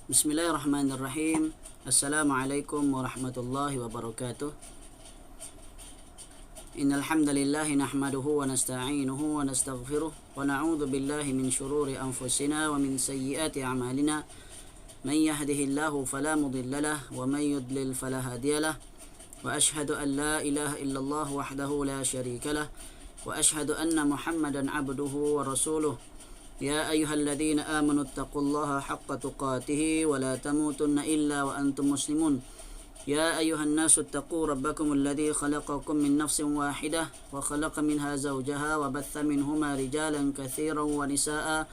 Bismillahirrahmanirrahim. Assalamualaikum warahmatullahi wabarakatuh. Innal hamdalillah nahmaduhu wa nasta'inuhu wa nastaghfiruh wa na'udzu billahi min shururi anfusina wa min sayyiati a'malina. Man yahdihillahu fala mudilla lahu wa man yudlil fala hadiya lahu. Wa ashhadu an la ilaha illallah wahdahu la syarika lahu wa ashhadu anna Muhammadan 'abduhu wa rasuluh. يا أيها الذين آمنوا اتقوا الله حق تقاته ولا تموتن إلا وأنتم مسلمون يا أيها الناس اتقوا ربكم الذي خلقكم من نفس واحدة وخلق منها زوجها وبث منهما رجالا كثيرا ونساء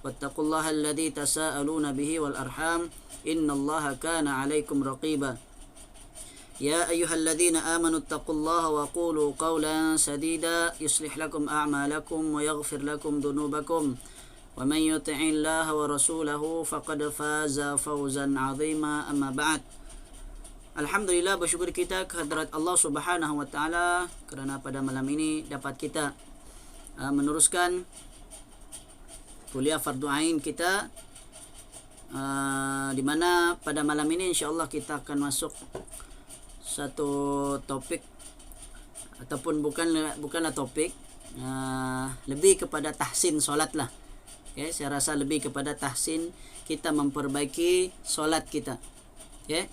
واتقوا الله الذي تساءلون به والأرحام إن الله كان عليكم رقيبا يا أيها الذين آمنوا اتقوا الله وقولوا قولا سديدا يصلح لكم أعمالكم ويغفر لكم ذنوبكم ومن يطع الله ورسوله فقد فاز فوزا عظيما أما بعد. Alhamdulillah, bersyukur kita kehadrat Allah Subhanahu wa taala kerana pada malam ini dapat kita meneruskan kuliah fardu ain kita, di mana pada malam ini insyaallah kita akan masuk satu topik, ataupun bukanlah topik, lebih kepada tahsin solat lah. Okay, saya rasa lebih kepada tahsin, kita memperbaiki solat kita. Okay.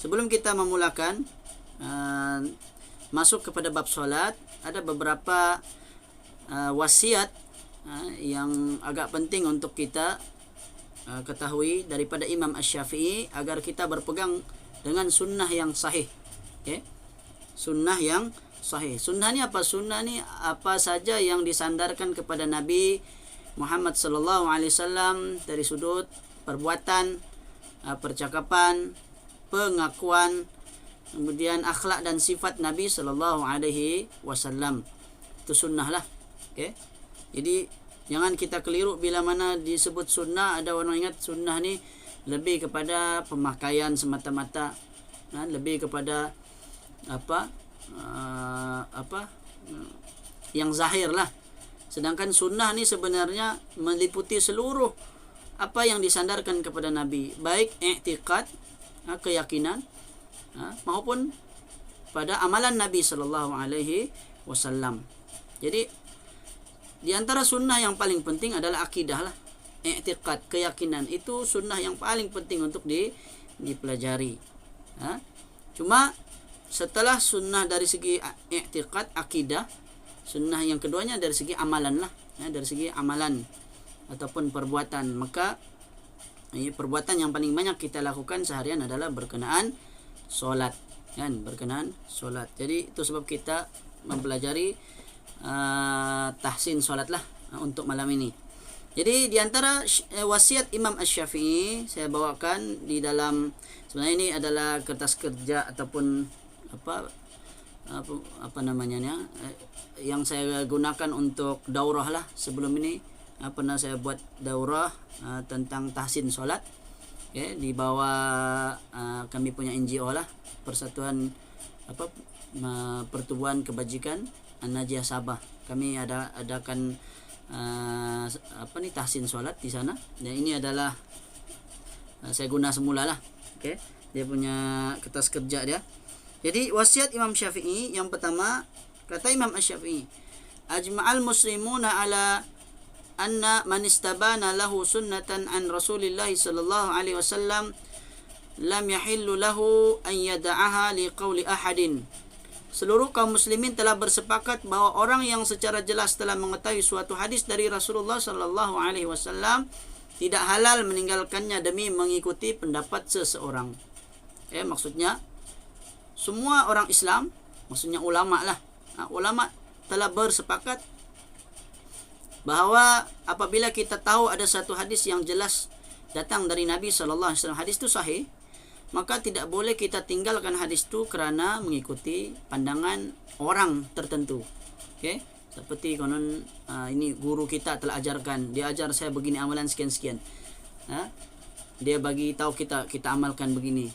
Sebelum kita memulakan masuk kepada bab solat, ada beberapa wasiat yang agak penting untuk kita ketahui daripada Imam Asy-Syafi'i agar kita berpegang dengan sunnah yang sahih. Okay. Sunnah yang sahih. Sunnah ni apa? Sunnah ni apa saja yang disandarkan kepada Nabi Muhammad sallallahu alaihi wasallam dari sudut perbuatan, percakapan, pengakuan, kemudian akhlak dan sifat Nabi sallallahu alaihi wasallam. Itu sunnah lah. Okay. Jadi jangan kita keliru bila mana disebut sunnah, ada orang ingat sunnah ni lebih kepada pemakaian semata-mata, lebih kepada yang zahir lah. Sedangkan sunnah ni sebenarnya meliputi seluruh apa yang disandarkan kepada Nabi, baik i'tiqad, keyakinan, maupun pada amalan Nabi sallallahu alaihi wasallam. Jadi di antara sunnah yang paling penting adalah akidah lah. I'tiqad, keyakinan, itu sunnah yang paling penting untuk dipelajari. Cuma setelah sunnah dari segi i'tiqad, akidah, sunnah yang keduanya dari segi amalan lah, dari segi amalan ataupun perbuatan. Maka perbuatan yang paling banyak kita lakukan seharian adalah berkenaan solat, kan, berkenaan solat. Jadi itu sebab kita mempelajari tahsin solat lah untuk malam ini. Jadi di antara wasiat Imam Asy-Syafi'i saya bawakan di dalam, sebenarnya ini adalah kertas kerja ataupun apa namanya, yang saya gunakan untuk daurah lah. Sebelum ini pernah saya buat daurah tentang tahsin solat, okay, di bawah kami punya NGO lah, Persatuan Pertubuhan Kebajikan An-Najiyah Sabah. Kami adakan tahsin solat di sana, dan ini adalah saya guna semula lah. Okay, dia punya kertas kerja dia. Jadi wasiat Imam Syafi'i yang pertama, kata Imam Asy-Syafi'i, ajma'al muslimuna ala anna man istabana lahu sunnatan an Rasulillah sallallahu alaihi wasallam lam yahillu lahu an yada'aha liqauli ahadin. Seluruh kaum muslimin telah bersepakat bahawa orang yang secara jelas telah mengetahui suatu hadis dari Rasulullah sallallahu alaihi wasallam tidak halal meninggalkannya demi mengikuti pendapat seseorang. Maksudnya semua orang Islam, maksudnya ulama lah, ulama telah bersepakat bahawa apabila kita tahu ada satu hadis yang jelas datang dari Nabi sallallahu alaihi wasallam, hadis itu sahih, maka tidak boleh kita tinggalkan hadis itu kerana mengikuti pandangan orang tertentu. Okay? Seperti konon ini guru kita telah ajarkan, dia ajar saya begini amalan sekian-sekian. Dia bagi tahu kita amalkan begini.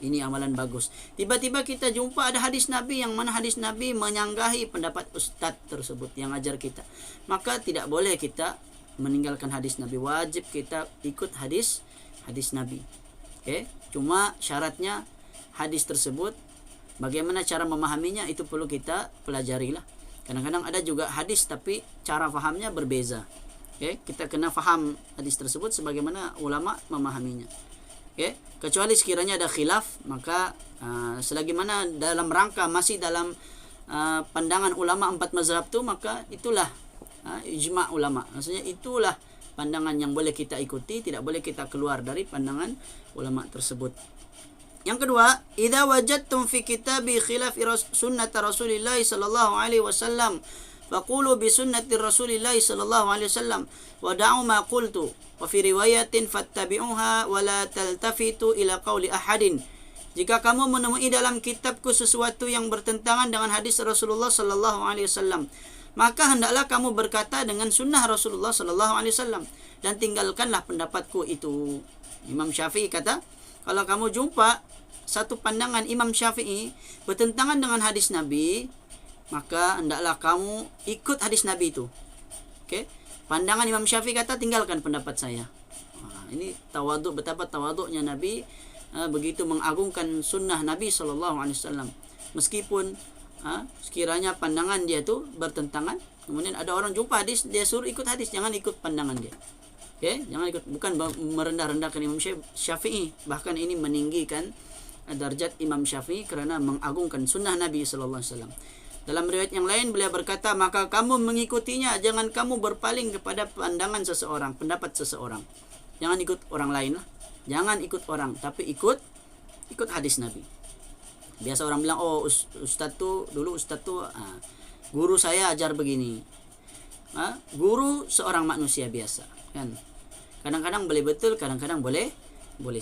Ini amalan bagus. Tiba-tiba kita jumpa ada hadis Nabi yang mana hadis Nabi menyanggahi pendapat ustaz tersebut yang ajar kita. Maka tidak boleh kita meninggalkan hadis Nabi. Wajib kita ikut hadis Nabi. Cuma syaratnya hadis tersebut bagaimana cara memahaminya itu perlu kita pelajari lah. Kadang-kadang ada juga hadis tapi cara fahamnya berbeza. Kita kena faham hadis tersebut sebagaimana ulama memahaminya. Kecuali sekiranya ada khilaf, maka selagi mana dalam rangka masih dalam pandangan ulama 4 mazhab tu, maka itulah ijma' ulama. Maksudnya itulah pandangan yang boleh kita ikuti, tidak boleh kita keluar dari pandangan ulama tersebut. Yang kedua, idza wajadtum fi kitabi khilaf sunnati Rasulillah sallallahu alaihi wasallam faqulu bi sunnati Rasulillah sallallahu alaihi wasallam wa da'u ma qultu wa fi riwayatin fattabi'uha wa la taltafitu ila qauli ahadin. Jika kamu menemui dalam kitabku sesuatu yang bertentangan dengan hadis Rasulullah sallallahu alaihi wasallam, maka hendaklah kamu berkata dengan sunnah Rasulullah sallallahu alaihi wasallam dan tinggalkanlah pendapatku itu. Imam Syafi'i kata, kalau kamu jumpa satu pandangan Imam Syafi'i bertentangan dengan hadis Nabi, maka hendaklah kamu ikut hadis Nabi itu. Pandangan Imam Syafi'i kata tinggalkan pendapat saya. Ini tawaduk, betapa tawaduknya Nabi, begitu mengagungkan sunnah Nabi SAW. Meskipun sekiranya pandangan dia tu bertentangan, kemudian ada orang jumpa hadis, dia suruh ikut hadis, jangan ikut pandangan dia. Jangan ikut, bukan merendah-rendahkan Imam Syafi'i, bahkan ini meninggikan darjat Imam Syafi'i kerana mengagungkan sunnah Nabi SAW. Dalam riwayat yang lain beliau berkata, maka kamu mengikutinya, jangan kamu berpaling kepada pandangan seseorang, pendapat seseorang. Jangan ikut orang lain lah. Jangan ikut orang, tapi ikut hadis Nabi. Biasa orang bilang, oh ustaz tu guru saya ajar begini. Guru seorang manusia biasa, kan? Kadang-kadang boleh betul, kadang-kadang boleh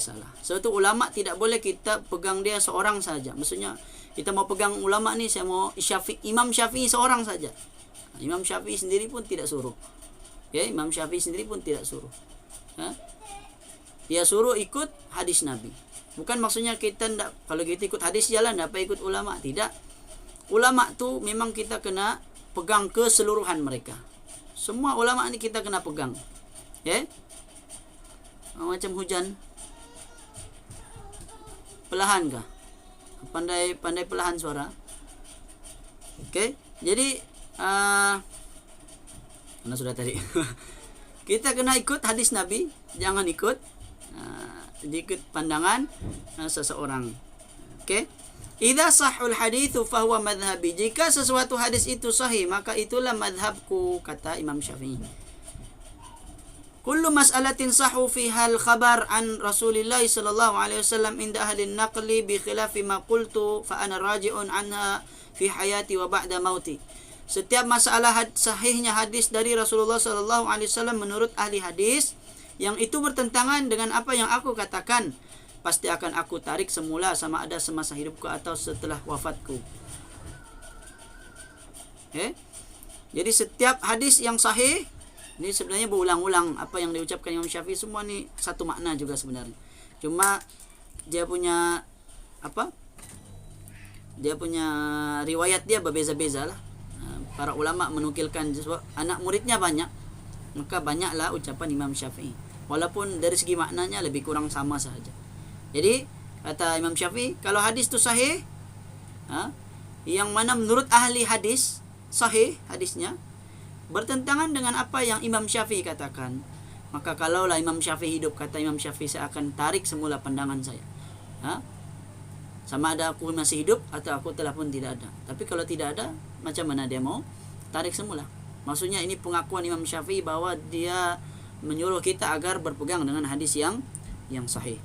salah. Sebab itu ulama tidak boleh kita pegang dia seorang saja. Maksudnya kita mau pegang ulama ni, saya mau Imam Syafi'i seorang saja. Imam Syafi'i sendiri pun tidak suruh. Imam Syafi'i sendiri pun tidak suruh. Dia suruh ikut hadis Nabi. Bukan maksudnya kita ndak, kalau kita ikut hadis jalan, ndak apa ikut ulama. Tidak. Ulama tu memang kita kena pegang keseluruhan mereka. Semua ulama ni kita kena pegang. Macam hujan. Perlahan kah? Pandai perlahan suara. Jadi mana sudah tadi? Kita kena ikut hadis Nabi, jangan ikut pandangan seseorang. Idza sahhul haditsu fahuwa madhhabi. Jika sesuatu hadis itu sahih, maka itulah madhabku, kata Imam Syafi'i. Kullu mas'alatin sahu fiha al-khabar an Rasulillah sallallahu alaihi wasallam inda ahli an-naqli bi khilafi ma qultu fa ana raji'un anha fi hayati wa ba'da mauti. Setiap masalah sahihnya hadis dari Rasulullah sallallahu alaihi wasallam menurut ahli hadis yang itu bertentangan dengan apa yang aku katakan, pasti akan aku tarik semula, sama ada semasa hidupku atau setelah wafatku. Jadi setiap hadis yang sahih ini sebenarnya berulang-ulang apa yang diucapkan Imam Syafi'i, semua ni satu makna juga sebenarnya. Cuma dia punya dia punya riwayat dia berbeza-beza lah. Para ulama menukilkan anak muridnya banyak, maka banyaklah ucapan Imam Syafi'i. Walaupun dari segi maknanya lebih kurang sama sahaja. Jadi kata Imam Syafi'i, kalau hadis tu sahih, yang mana menurut ahli hadis sahih hadisnya, bertentangan dengan apa yang Imam Syafi'i katakan, maka kalaulah Imam Syafi'i hidup, kata Imam Syafi'i, saya akan tarik semula pandangan saya. Sama ada aku masih hidup atau aku telah pun tidak ada. Tapi kalau tidak ada, macam mana dia mau tarik semula? Maksudnya ini pengakuan Imam Syafi'i bahwa dia menyuruh kita agar berpegang dengan hadis yang sahih.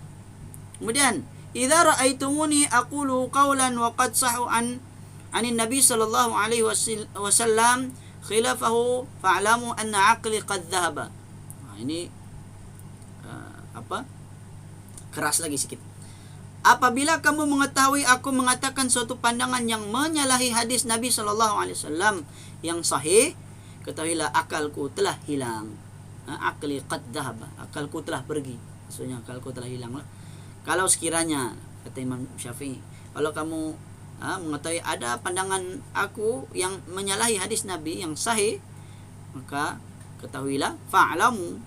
Kemudian, idza ra'aitumuni aqulu qawlan wa qad sahu anin Nabi sallallahu alaihi wasallam khilafahu fa'lamu anna aqli qad dhahaba. Ini keras lagi sikit. Apabila kamu mengetahui aku mengatakan suatu pandangan yang menyalahi hadis Nabi sallallahu alaihi wasallam yang sahih, ketahuilah akalku telah hilang. Aqli qad dhahaba, akalku telah pergi. Maksudnya akalku telah hilang lah. Kalau sekiranya, kata Imam Syafi'i, kalau kamu mengetahui ada pandangan aku yang menyalahi hadis Nabi yang sahih, maka ketahuilah, fa'lamu,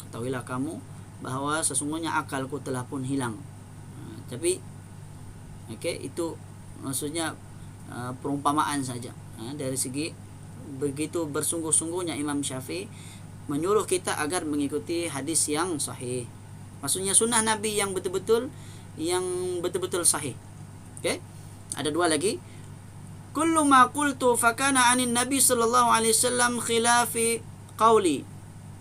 ketahuilah kamu bahawa sesungguhnya akalku telah pun hilang. Tapi itu maksudnya perumpamaan saja. Dari segi begitu bersungguh-sungguhnya Imam Syafi'i menyuruh kita agar mengikuti hadis yang sahih. Maksudnya sunnah Nabi yang betul-betul sahih. Ada dua lagi. Kullu ma qultu fakana 'anil Nabi sallallahu alaihi wasallam khilafi qawli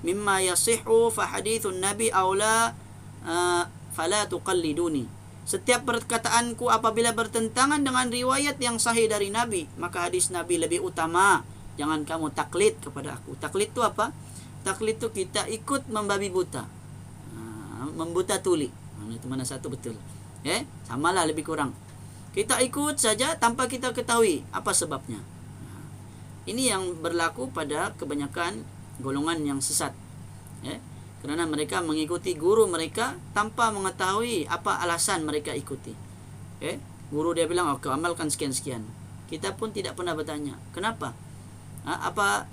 mimma yasihhu fa hadithun Nabi aula fala tuqalliduni. Setiap perkataanku apabila bertentangan dengan riwayat yang sahih dari Nabi, maka hadis Nabi lebih utama. Jangan kamu taklid kepada aku. Taklid itu apa? Taklid itu kita ikut membabi buta, membuta tuli. Itu mana satu betul? Samalah lebih kurang. Kita ikut saja tanpa kita ketahui apa sebabnya. Ini yang berlaku pada kebanyakan golongan yang sesat. Kerana mereka mengikuti guru mereka tanpa mengetahui apa alasan mereka ikuti. Guru dia bilang, "Oke, amalkan sekian-sekian." Kita pun tidak pernah bertanya, kenapa? Apa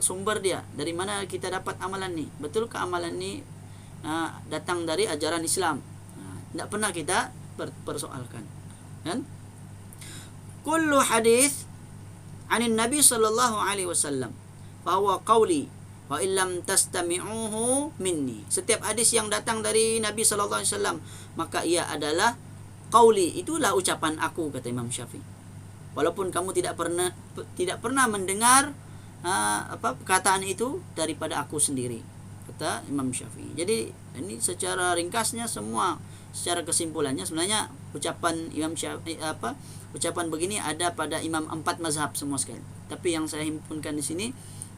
sumber dia? Dari mana kita dapat amalan ni? Betulkah amalan ni datang dari ajaran Islam? Tidak pernah kita persoalkan. Kan? Kullu hadis 'anil Nabi sallallahu alaihi wasallam fa huwa qawli wa illam tastami'uhu minni. Setiap hadis yang datang dari Nabi sallallahu alaihi wasallam maka ia adalah qauli, itulah ucapan aku, kata Imam Syafi'i. Walaupun kamu tidak pernah mendengar perkataan itu daripada aku sendiri, kata Imam Syafi'i. Jadi ini secara ringkasnya semua, secara kesimpulannya sebenarnya ucapan Imam Syafi'i ucapan begini ada pada imam 4 mazhab semua sekali. Tapi yang saya himpunkan di sini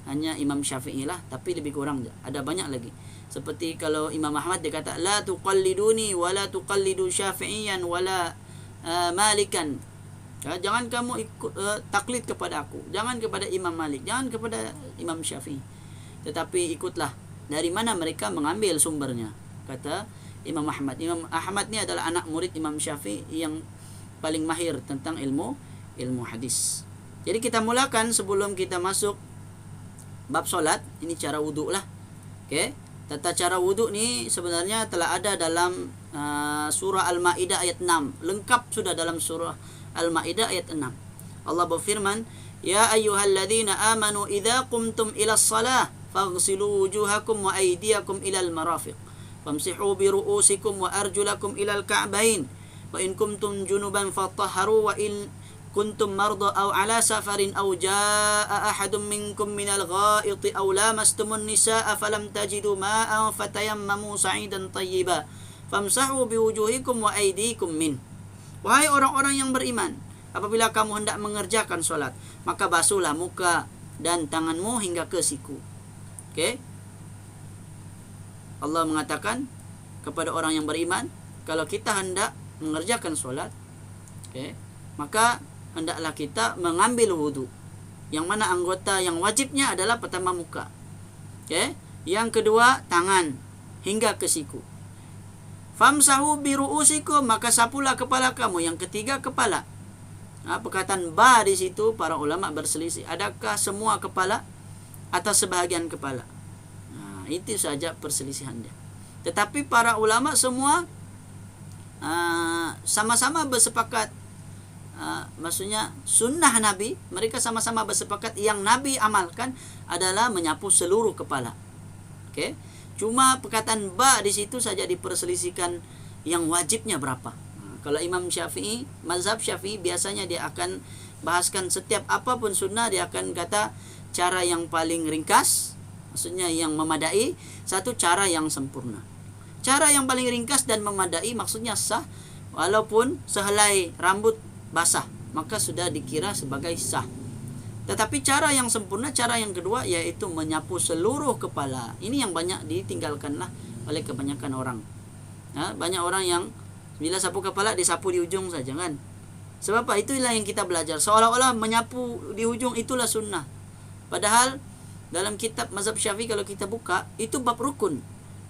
hanya Imam Syafi'i lah, tapi lebih kurang. Ada banyak lagi. Seperti kalau Imam Ahmad dia kata la tuqalliduni wa la tuqallidu Syafi'iyan wa la Malikan. Jangan kamu ikut taklid kepada aku, jangan kepada Imam Malik, jangan kepada Imam Syafi'i. Tetapi ikutlah dari mana mereka mengambil sumbernya, kata Imam Ahmad. Imam Ahmad ni adalah anak murid Imam Syafi'i yang paling mahir tentang ilmu hadis. Jadi kita mulakan sebelum kita masuk bab solat, ini cara wuduk lah. Tata cara wuduk ni sebenarnya telah ada dalam surah Al-Ma'idah ayat 6. Lengkap sudah dalam surah Al-Ma'idah ayat 6. Allah berfirman, "Ya ayyuhalladzina amanu idza qumtum ilas salah faghsilu wujuhakum wa aydiyakum ilal marafiq famsihu bi ru'usikum wa arjulakum ilal ka'bain wa in kuntum junuban fatahharu wa in kuntum marda aw ala safarin aw jaa ahadun minkum minal ghaiti aw lamastumun nisaa falam tajidu ma'an fatayammamu sa'idan tayyiba famsahu biwujuhikum wa aydikum min." Wahai orang-orang yang beriman, apabila kamu hendak mengerjakan solat, maka basuhlah muka dan tanganmu hingga ke siku. Allah mengatakan kepada orang yang beriman, kalau kita hendak mengerjakan solat, maka hendaklah kita mengambil wudu. Yang mana anggota yang wajibnya adalah pertama muka. Yang kedua tangan hingga ke siku. Famsahu bi ru'usikum, maka sapulah kepala kamu. Yang ketiga kepala. Perkataan ba di situ para ulama berselisih. Adakah semua kepala atau sebahagian kepala? Itu saja perselisihan dia. Tetapi para ulama semua sama-sama bersepakat. Maksudnya sunnah Nabi, mereka sama-sama bersepakat yang Nabi amalkan adalah menyapu seluruh kepala. Cuma perkataan ba di situ saja diperselisihkan yang wajibnya berapa. Kalau Imam Syafi'i, mazhab Syafi'i biasanya dia akan bahaskan setiap apapun sunnah, dia akan kata cara yang paling ringkas, maksudnya yang memadai, satu cara yang sempurna. Cara yang paling ringkas dan memadai maksudnya sah, walaupun sehelai rambut basah, maka sudah dikira sebagai sah. Tetapi cara yang sempurna, cara yang kedua, yaitu menyapu seluruh kepala. Ini yang banyak ditinggalkanlah oleh kebanyakan orang. Banyak orang yang bila sapu kepala, disapu di ujung saja kan. Sebab apa? Itulah yang kita belajar. Seolah-olah menyapu di ujung itulah sunnah. Padahal dalam kitab mazhab Syafi'i kalau kita buka, itu bab rukun.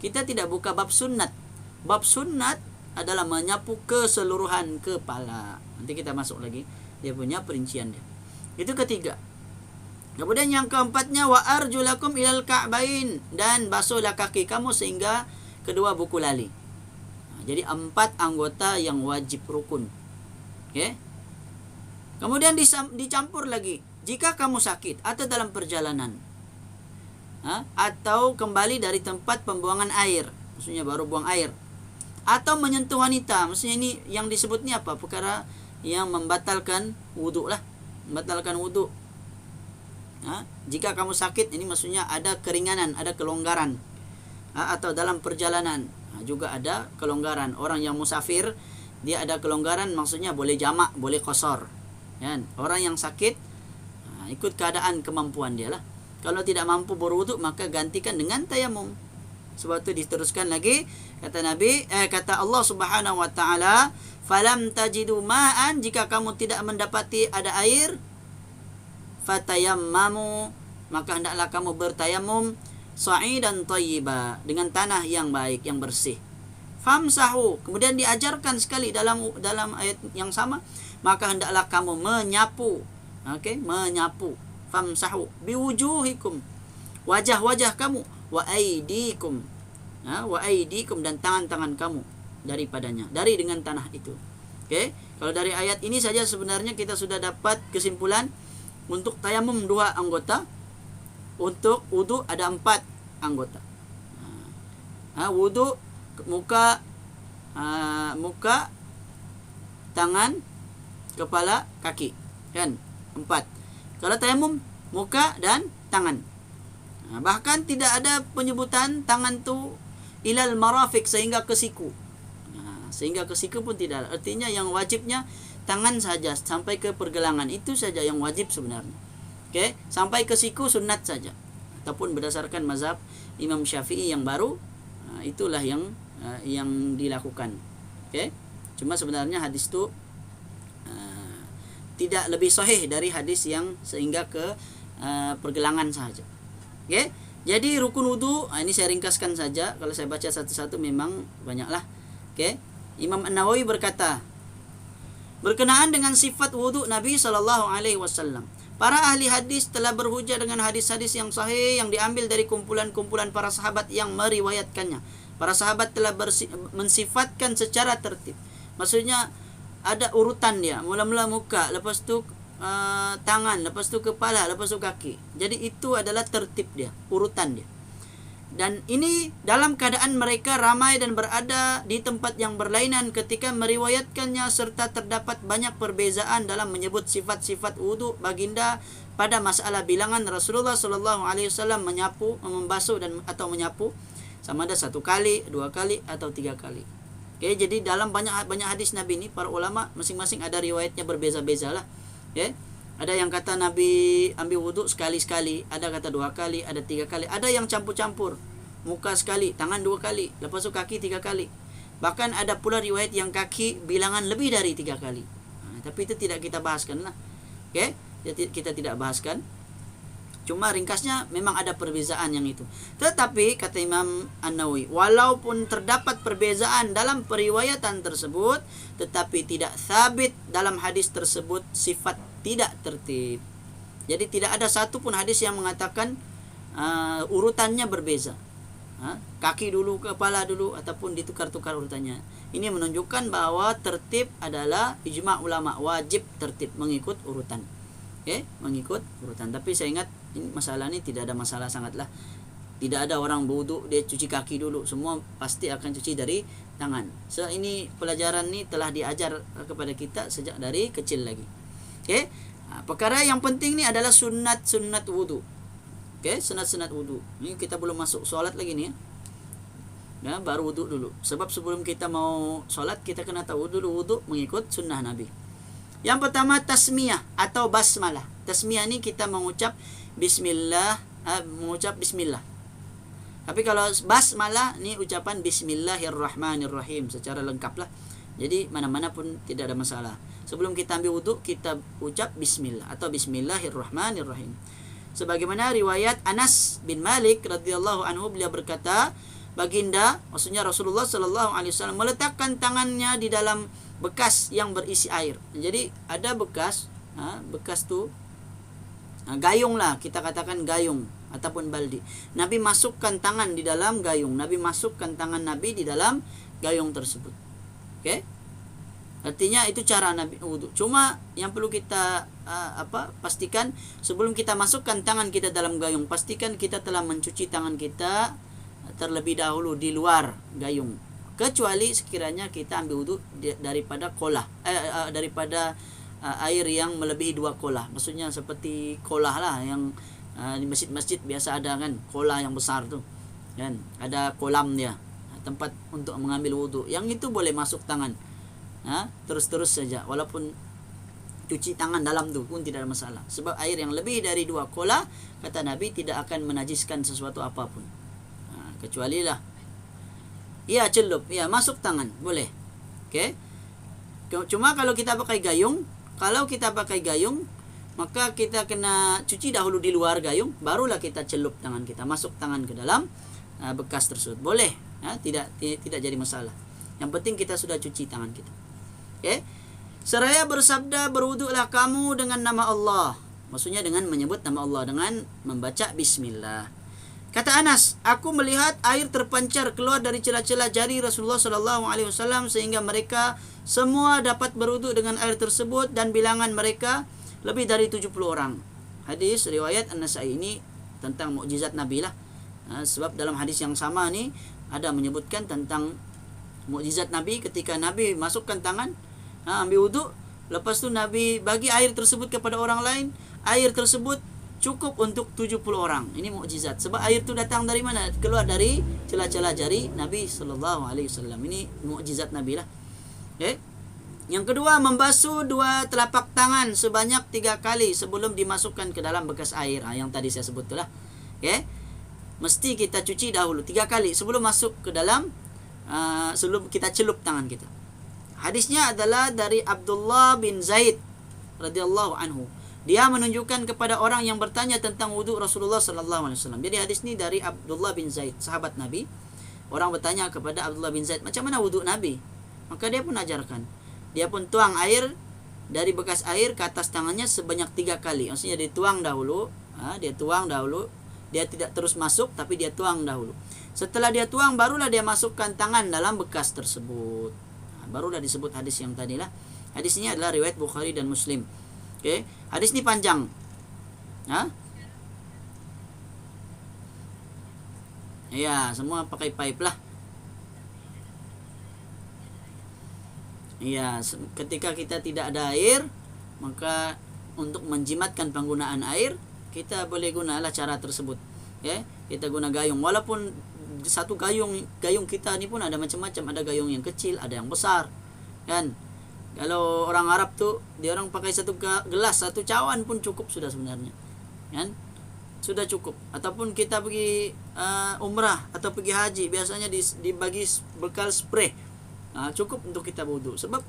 Kita tidak buka bab sunnat. Bab sunnat adalah menyapu keseluruhan kepala. Nanti kita masuk lagi dia punya perincian dia. Itu ketiga. Kemudian yang keempatnya wa arjulakum ilal ka'bain, dan basuhlah kaki kamu sehingga kedua buku lali. Jadi 4 anggota yang wajib rukun. Okey. Kemudian dicampur lagi, jika kamu sakit atau dalam perjalanan, atau kembali dari tempat pembuangan air, maksudnya baru buang air, atau menyentuh wanita, maksudnya ini yang disebut ni apa? Perkara yang membatalkan wuduk lah, membatalkan wuduk. Jika kamu sakit, ini maksudnya ada keringanan, ada kelonggaran. Atau dalam perjalanan juga ada kelonggaran. Orang yang musafir, dia ada kelonggaran, maksudnya boleh jamak, boleh qasar. Kan? Orang yang sakit, ikut keadaan kemampuan dia lah. Kalau tidak mampu berwuduk, maka gantikan dengan tayamum. Sebab itu diteruskan lagi, kata Nabi, kata Allah Subhanahu wa taala, falam tajidu ma'an, jika kamu tidak mendapati ada air, fatayammamu, maka hendaklah kamu bertayamum sa'idan thayyiba, dengan tanah yang baik, yang bersih. Famsahu, kemudian diajarkan sekali dalam ayat yang sama, maka hendaklah kamu menyapu. Okey, menyapu. Famsahu biwujuhikum, wajah-wajah kamu, wa aidikum, wa aidikum, dan tangan-tangan kamu daripadanya, dari dengan tanah itu. Okey, kalau dari ayat ini saja sebenarnya kita sudah dapat kesimpulan untuk tayamum 2 anggota, untuk wudu ada 4 anggota. Wudu muka, tangan, kepala, kaki, kan? 4. Kalau tayamum muka dan tangan. Bahkan tidak ada penyebutan tangan tu ilal marafiq, sehingga ke siku. Sehingga ke siku pun tidak. Artinya yang wajibnya tangan saja sampai ke pergelangan, itu saja yang wajib sebenarnya. Okey, sampai ke siku sunat saja. Ataupun berdasarkan mazhab Imam Syafi'i yang baru, itulah yang dilakukan. Okey. Cuma sebenarnya hadis tu tidak lebih sahih dari hadis yang sehingga ke pergelangan saja. Okey. Jadi rukun wudu, ini saya ringkaskan saja. Kalau saya baca satu-satu memang banyaklah. Okey. Imam An-Nawawi berkata, berkenaan dengan sifat wudu Nabi SAW, para ahli hadis telah berhujah dengan hadis-hadis yang sahih yang diambil dari kumpulan-kumpulan para sahabat yang meriwayatkannya. Para sahabat telah mensifatkan secara tertib. Maksudnya ada urutan dia. Mula-mula muka, lepas tu tangan, lepas tu kepala, lepas tu kaki. Jadi itu adalah tertib dia, urutan dia. Dan ini dalam keadaan mereka ramai dan berada di tempat yang berlainan ketika meriwayatkannya, serta terdapat banyak perbezaan dalam menyebut sifat-sifat wudu baginda pada masalah bilangan Rasulullah SAW menyapu, membasuh dan atau menyapu, sama ada 1 kali, 2 kali atau 3 kali. Okay, jadi dalam banyak hadis Nabi ini, para ulama masing-masing ada riwayatnya berbeza-beza lah. Okay. Ada yang kata Nabi ambil wuduk sekali-sekali, ada kata 2 kali, ada 3 kali, ada yang campur-campur. Muka sekali, tangan 2 kali, lepas tu kaki 3 kali. Bahkan ada pula riwayat yang kaki bilangan lebih dari 3 kali. Tapi itu tidak kita bahaskan lah. Okay? Kita tidak bahaskan. Cuma ringkasnya memang ada perbezaan yang itu. Tetapi kata Imam An-Nawawi, walaupun terdapat perbezaan dalam periwayatan tersebut, tetapi tidak sabit dalam hadis tersebut sifat tidak tertib. Jadi tidak ada satu pun hadis yang mengatakan urutannya berbeza. Kaki dulu, kepala dulu, ataupun ditukar-tukar urutannya. Ini menunjukkan bahwa tertib adalah ijma' ulama, wajib tertib mengikut urutan. Okay? Mengikut urutan. Tapi saya ingat masalah ini tidak ada masalah sangatlah. Tidak ada orang berwuduk dia cuci kaki dulu. Semua pasti akan cuci dari tangan. So ini pelajaran ni telah diajar kepada kita sejak dari kecil lagi. Okay? Perkara yang penting ni adalah sunat-sunat wudu. Okay? Sunat-sunat wudu. Ini kita belum masuk solat lagi ni ya. Baru wudu dulu. Sebab sebelum kita mau solat, kita kena tahu dulu wudu mengikut sunnah Nabi. Yang pertama tasmiyah atau basmalah. Tasmiyah ni kita mengucap bismillah, Tapi kalau basmalah ni ucapan bismillahirrahmanirrahim secara lengkap lah. Jadi mana-mana pun tidak ada masalah. Sebelum kita ambil wuduk, kita ucap bismillah atau bismillahirrahmanirrahim. Sebagaimana riwayat Anas bin Malik radhiyallahu anhu, beliau berkata, baginda, maksudnya Rasulullah sallallahu alaihi wasallam, meletakkan tangannya di dalam bekas yang berisi air. Jadi ada bekas, bekas tu Gayung lah, kita katakan gayung ataupun baldi. Nabi masukkan tangan di dalam gayung. Nabi masukkan tangan Nabi di dalam gayung tersebut. Okey? Artinya itu cara Nabi wudu. Cuma yang perlu kita pastikan sebelum kita masukkan tangan kita dalam gayung, pastikan kita telah mencuci tangan kita terlebih dahulu di luar gayung. Kecuali sekiranya kita ambil wudu daripada kolah, daripada air yang melebihi 2 kolah. Maksudnya seperti kolah lah yang di masjid-masjid biasa ada kan, kolah yang besar tu kan, ada kolam dia, tempat untuk mengambil wudu. Yang itu boleh masuk tangan terus-terus saja, walaupun cuci tangan dalam tu pun tidak ada masalah. Sebab air yang lebih dari 2 kolah, kata Nabi, tidak akan menajiskan sesuatu apapun. Kecuali lah ya celup, ya masuk tangan boleh. Okey. Cuma kalau kita pakai gayung, maka kita kena cuci dahulu di luar gayung, barulah kita celup tangan kita, masuk tangan ke dalam bekas tersebut. Boleh, tidak jadi masalah. Yang penting kita sudah cuci tangan kita. Okey. Seraya bersabda, berwuduklah kamu dengan nama Allah. Maksudnya dengan menyebut nama Allah, dengan membaca bismillah. Kata Anas, aku melihat air terpancar keluar dari celah-celah jari Rasulullah SAW sehingga mereka semua dapat berwuduk dengan air tersebut dan bilangan mereka lebih dari 70 orang. Hadis riwayat An-Nasa'i ini tentang mukjizat Nabi lah. Sebab dalam hadis yang sama ni ada menyebutkan tentang mukjizat Nabi ketika Nabi masukkan tangan, ambil wuduk, lepas tu Nabi bagi air tersebut kepada orang lain. Air tersebut cukup untuk 70 orang. Ini mukjizat. Sebab air itu datang dari mana? Keluar dari celah-celah jari Nabi SAW. Ini mukjizat Nabi lah. Okay. Yang kedua, membasuh 2 telapak tangan sebanyak 3 kali sebelum dimasukkan ke dalam bekas air. Yang tadi saya sebut itulah. Okay. Mesti kita cuci dahulu 3 kali sebelum masuk ke dalam, sebelum kita celup tangan kita. Hadisnya adalah dari Abdullah bin Zaid radhiyallahu anhu. Dia menunjukkan kepada orang yang bertanya tentang wuduk Rasulullah sallallahu alaihi wasallam. Jadi hadis ni dari Abdullah bin Zaid, sahabat Nabi. Orang bertanya kepada Abdullah bin Zaid, macam mana wuduk Nabi? Maka dia pun ajarkan. Dia pun tuang air dari bekas air ke atas tangannya sebanyak 3 kali. Maksudnya dia tuang dahulu, Dia tidak terus masuk, tapi dia tuang dahulu. Setelah dia tuang, barulah dia masukkan tangan dalam bekas tersebut. Barulah disebut hadis yang tadilah. Hadis ini adalah riwayat Bukhari dan Muslim. Okey, hadis ni panjang. Ya, semua pakai pipe lah. Ya, ketika kita tidak ada air, maka untuk menjimatkan penggunaan air, kita boleh gunalah cara tersebut. Ya, kita guna gayung. Walaupun satu gayung kita ni pun ada macam-macam, ada gayung yang kecil, ada yang besar. Kan? Kalau orang Arab tu, dia orang pakai satu gelas, satu cawan pun cukup sudah sebenarnya. Kan? Sudah cukup. Ataupun kita pergi umrah atau pergi haji, biasanya dibagi bekal spray. Cukup untuk kita wudu. Sebab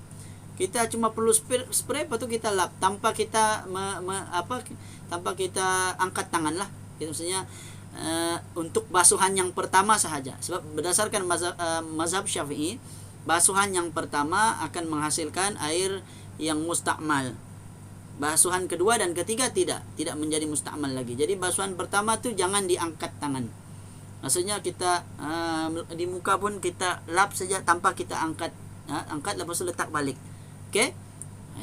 kita cuma perlu spray, lepas tu kita lap tanpa kita tanpa kita angkat tangan lah. Itu maksudnya untuk basuhan yang pertama sahaja. Sebab berdasarkan mazhab Syafi'i, basuhan yang pertama akan menghasilkan air yang mustakmal. Basuhan kedua dan ketiga tidak menjadi mustakmal lagi. Jadi basuhan pertama tu jangan diangkat tangan. Maksudnya kita di muka pun kita lap saja tanpa kita angkat, lepas tu letak balik. Okey?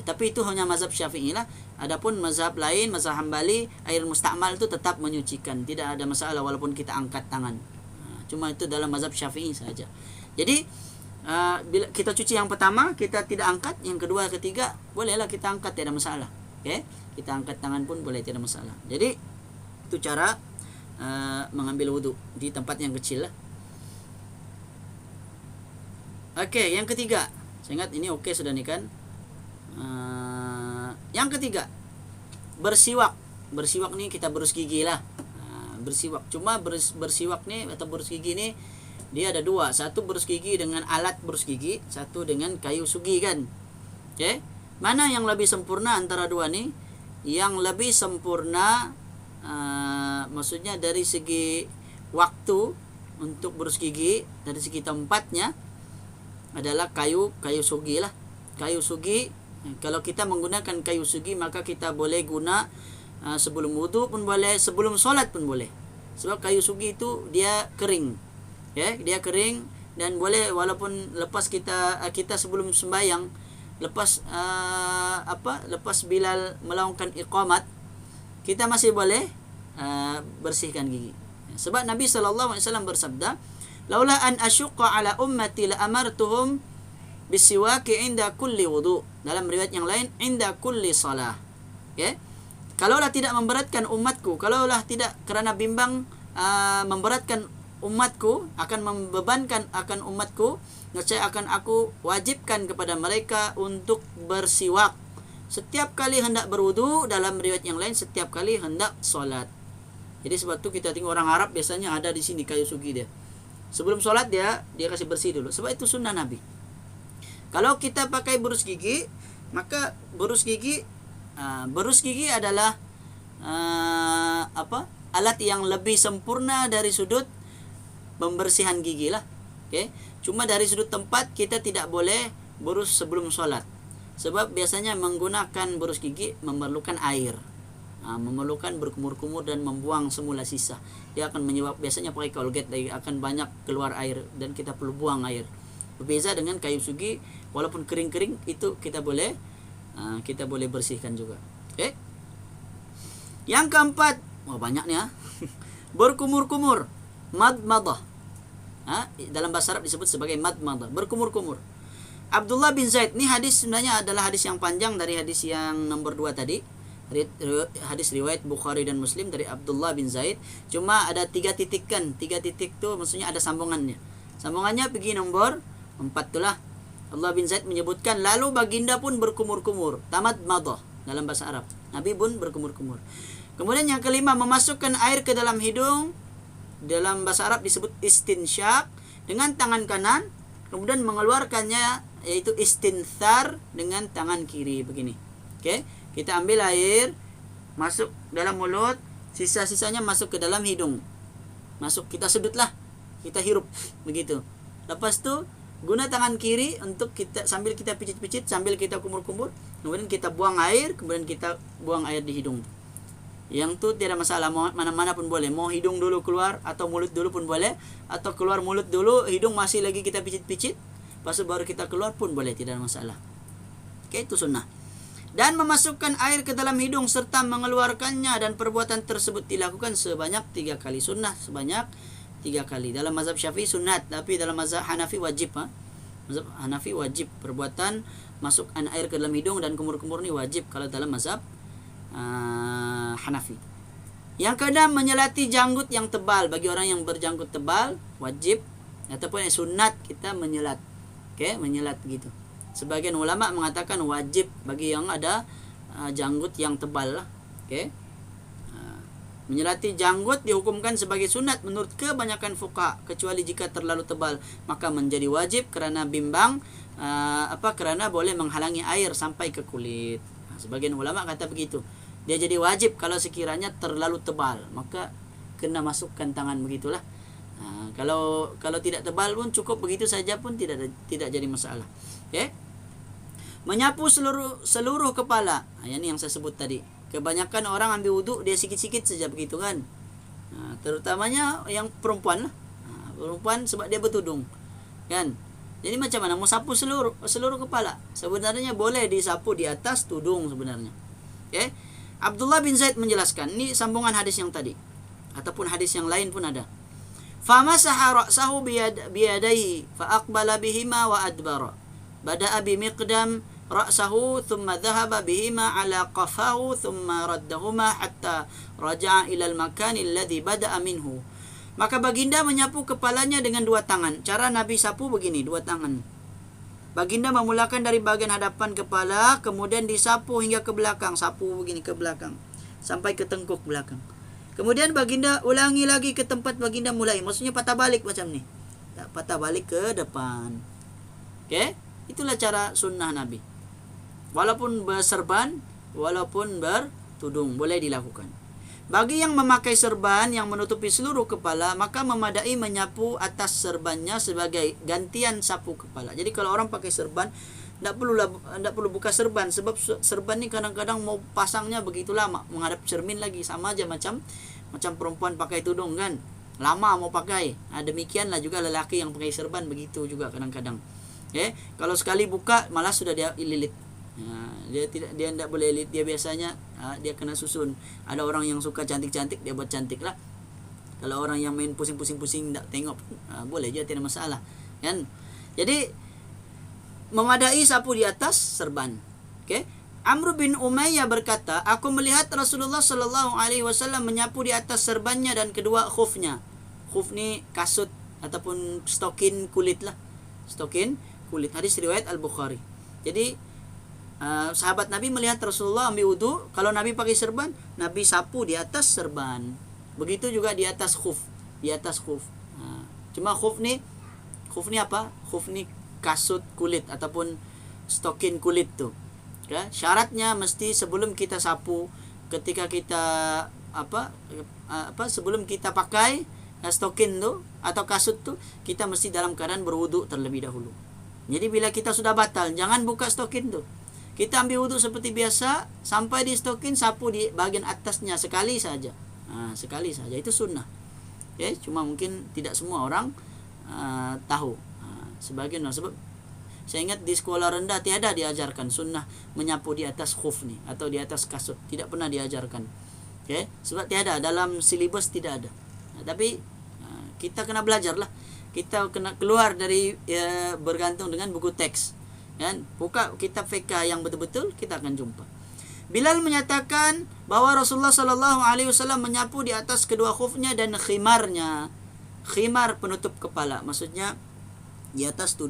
Tapi itu hanya mazhab Syafi'i lah. Adapun mazhab lain, mazhab Hambali, air mustakmal itu tetap menyucikan, tidak ada masalah walaupun kita angkat tangan. Cuma itu dalam mazhab Syafi'i saja. Jadi bila kita cuci yang pertama, kita tidak angkat, yang kedua, ketiga, bolehlah kita angkat, tidak ada masalah. Okey, kita angkat tangan pun boleh, tidak masalah. Jadi itu cara mengambil wudu di tempat yang kecil lah. Okey, yang ketiga, saya ingat ini okey sudah nih kan. Yang ketiga, bersiwak. Bersiwak ni kita berus gigi lah. Bersiwak. Cuma bersiwak ni atau berus gigi ni dia ada 2. Satu berus gigi dengan alat berus gigi, satu dengan kayu sugi kan. Okey. Mana yang lebih sempurna antara 2 ni? Yang lebih sempurna maksudnya dari segi waktu untuk berus gigi, dari segi tempatnya adalah kayu sugi lah. Kayu sugi, kalau kita menggunakan kayu sugi, maka kita boleh guna sebelum wudu pun boleh, sebelum solat pun boleh. Sebab kayu sugi itu dia kering, dia kering, dan boleh walaupun lepas kita sebelum sembahyang, lepas lepas Bilal melaungkan iqamat, kita masih boleh bersihkan gigi. Sebab Nabi SAW bersabda, laula an asyqa ala ummati la amartuhum bisiwaki inda kulli wudu. Dalam riwayat yang lain, inda kulli salah. Kalaulah tidak memberatkan umatku, kalaulah tidak kerana bimbang memberatkan umatku, akan membebankan akan umatku, nescaya akan aku wajibkan kepada mereka untuk bersiwak setiap kali hendak berwudu. Dalam riwayat yang lain, setiap kali hendak solat. Jadi sebab tu kita tengok orang Arab biasanya ada di sini kayu sugi dia. Sebelum solat dia kasih bersih dulu. Sebab itu sunnah Nabi. Kalau kita pakai berus gigi, maka berus gigi adalah alat yang lebih sempurna dari sudut pembersihan gigi lah. Cuma dari sudut tempat kita tidak boleh berus sebelum solat. Sebab biasanya menggunakan berus gigi memerlukan air, memerlukan berkumur-kumur dan membuang semula sisa. Dia akan menyebab, biasanya pakai Colgate akan banyak keluar air dan kita perlu buang air. Berbeza dengan kayu sugi, walaupun kering-kering itu kita boleh bersihkan juga. Yang keempat, banyak nih berkumur-kumur, madmadah. Dalam bahasa Arab disebut sebagai madmadah, berkumur-kumur. Abdullah bin Zaid, ini hadis sebenarnya adalah hadis yang panjang dari hadis yang nomor 2 tadi. Hadis riwayat Bukhari dan Muslim dari Abdullah bin Zaid. Cuma ada 3 titik kan. 3 titik tu maksudnya ada sambungannya. Sambungannya pergi nomor 4 itulah. Allah bin Zaid menyebutkan, lalu baginda pun berkumur-kumur, tamat madah dalam bahasa Arab. Nabi pun berkumur-kumur. Kemudian yang kelima, memasukkan air ke dalam hidung. Dalam bahasa Arab disebut istinsyak dengan tangan kanan, kemudian mengeluarkannya yaitu istinthar dengan tangan kiri begini. Kita ambil air, masuk dalam mulut, sisa-sisanya masuk ke dalam hidung. Masuk, kita sedutlah, kita hirup begitu. Lepas tu guna tangan kiri untuk kita, sambil kita picit-picit, sambil kita kumur-kumur, kemudian kita buang air, kemudian kita buang air di hidung. Yang tu tidak masalah, mana-mana pun boleh. Mau hidung dulu keluar atau mulut dulu pun boleh, atau keluar mulut dulu, hidung masih lagi kita picit-picit, lepas tu baru kita keluar pun boleh, tidak masalah. Itu sunnah. Dan memasukkan air ke dalam hidung serta mengeluarkannya, dan perbuatan tersebut dilakukan sebanyak 3 kali. Sunnah sebanyak 3 kali. Dalam mazhab Syafi'i sunat, tapi dalam mazhab Hanafi wajib. Mazhab Hanafi wajib perbuatan masuk air ke dalam hidung dan kumur-kumur ni wajib kalau dalam mazhab Hanafi. Yang keenam, menyelati janggut yang tebal. Bagi orang yang berjanggut tebal wajib, ataupun sunat kita menyelat. Menyelat gitu. Sebagian ulama mengatakan wajib bagi yang ada janggut yang tebal lah. Menyelati janggut dihukumkan sebagai sunat menurut kebanyakan fuqaha, kecuali jika terlalu tebal maka menjadi wajib kerana bimbang, kerana boleh menghalangi air sampai ke kulit. Sebagian ulama kata begitu. Dia jadi wajib kalau sekiranya terlalu tebal, maka kena masukkan tangan begitulah. Kalau tidak tebal pun cukup begitu saja pun tidak jadi masalah. Menyapu seluruh kepala. Ini yang saya sebut tadi. Kebanyakan orang ambil wuduk dia sikit-sikit saja begitu kan. Terutamanya yang perempuan lah. Perempuan sebab dia bertudung. Kan? Jadi macam mana mau sapu seluruh kepala? Sebenarnya boleh disapu di atas tudung sebenarnya. Abdullah bin Zaid menjelaskan, ini sambungan hadis yang tadi ataupun hadis yang lain pun ada. Famasaha ra'sahu biyadaihi fa aqbala bihima wa adbara. Bada'a bimiqdam ra'sahu thumma dhahaba bihima ala qafahu thumma raddahuma hatta raja'a ila al-makan alladhi bada'a minhu. Maka baginda menyapu kepalanya dengan 2 tangan. Cara Nabi sapu begini, 2 tangan. Baginda memulakan dari bagian hadapan kepala, kemudian disapu hingga ke belakang. Sapu begini ke belakang sampai ke tengkuk belakang. Kemudian baginda ulangi lagi ke tempat baginda mulai. Maksudnya patah balik macam ni. Patah balik ke depan. Itulah cara sunnah Nabi. Walaupun berserban, walaupun bertudung, boleh dilakukan. Bagi yang memakai serban yang menutupi seluruh kepala, maka memadai menyapu atas serbannya sebagai gantian sapu kepala. Jadi kalau orang pakai serban, Tidak perlu buka serban, sebab serban ni kadang-kadang mau pasangnya begitu lama, menghadap cermin lagi, sama aja macam perempuan pakai tudung kan, lama mau pakai. Demikianlah juga lelaki yang pakai serban begitu juga kadang-kadang. Kalau sekali buka malah sudah dia lilit. Dia tidak boleh lilit, dia biasanya dia kena susun. Ada orang yang suka cantik-cantik, dia buat cantik lah. Kalau orang yang main pusing-pusing tak tengok, boleh je, tidak masalah kan. Jadi memadai sapu di atas serban. Amr bin Umayyah berkata, aku melihat Rasulullah sallallahu alaihi wasallam menyapu di atas serbannya dan kedua khufnya. Khuf ni kasut ataupun stokin kulit lah. Stokin kulit. Hadis riwayat Al-Bukhari. Jadi sahabat Nabi melihat Rasulullah ambil wudu, kalau Nabi pakai serban, Nabi sapu di atas serban. Begitu juga di atas khuf, cuma khuf ni apa? Khuf ni kasut kulit ataupun stokin kulit tu. Syaratnya mesti sebelum kita sapu, ketika kita sebelum kita pakai stokin tu atau kasut tu, kita mesti dalam keadaan berwudu terlebih dahulu. Jadi bila kita sudah batal, jangan buka stokin tu. Kita ambil wudu seperti biasa, sampai di stokin, sapu di bagian atasnya sekali saja. Sekali saja, itu sunnah. Cuma mungkin tidak semua orang tahu. Sebagian orang, sebab saya ingat di sekolah rendah tiada diajarkan sunnah menyapu di atas khuf ni atau di atas kasut, tidak pernah diajarkan. Sebab tiada dalam silibus, tidak ada. Tapi kita kena belajar lah. Kita kena keluar dari bergantung dengan buku teks. Buka kitab fiqh yang betul-betul, kita akan jumpa. Bilal menyatakan bahwa Rasulullah sallallahu alaihi wasallam menyapu di atas kedua khufnya dan khimarnya. Khimar penutup kepala, maksudnya di atas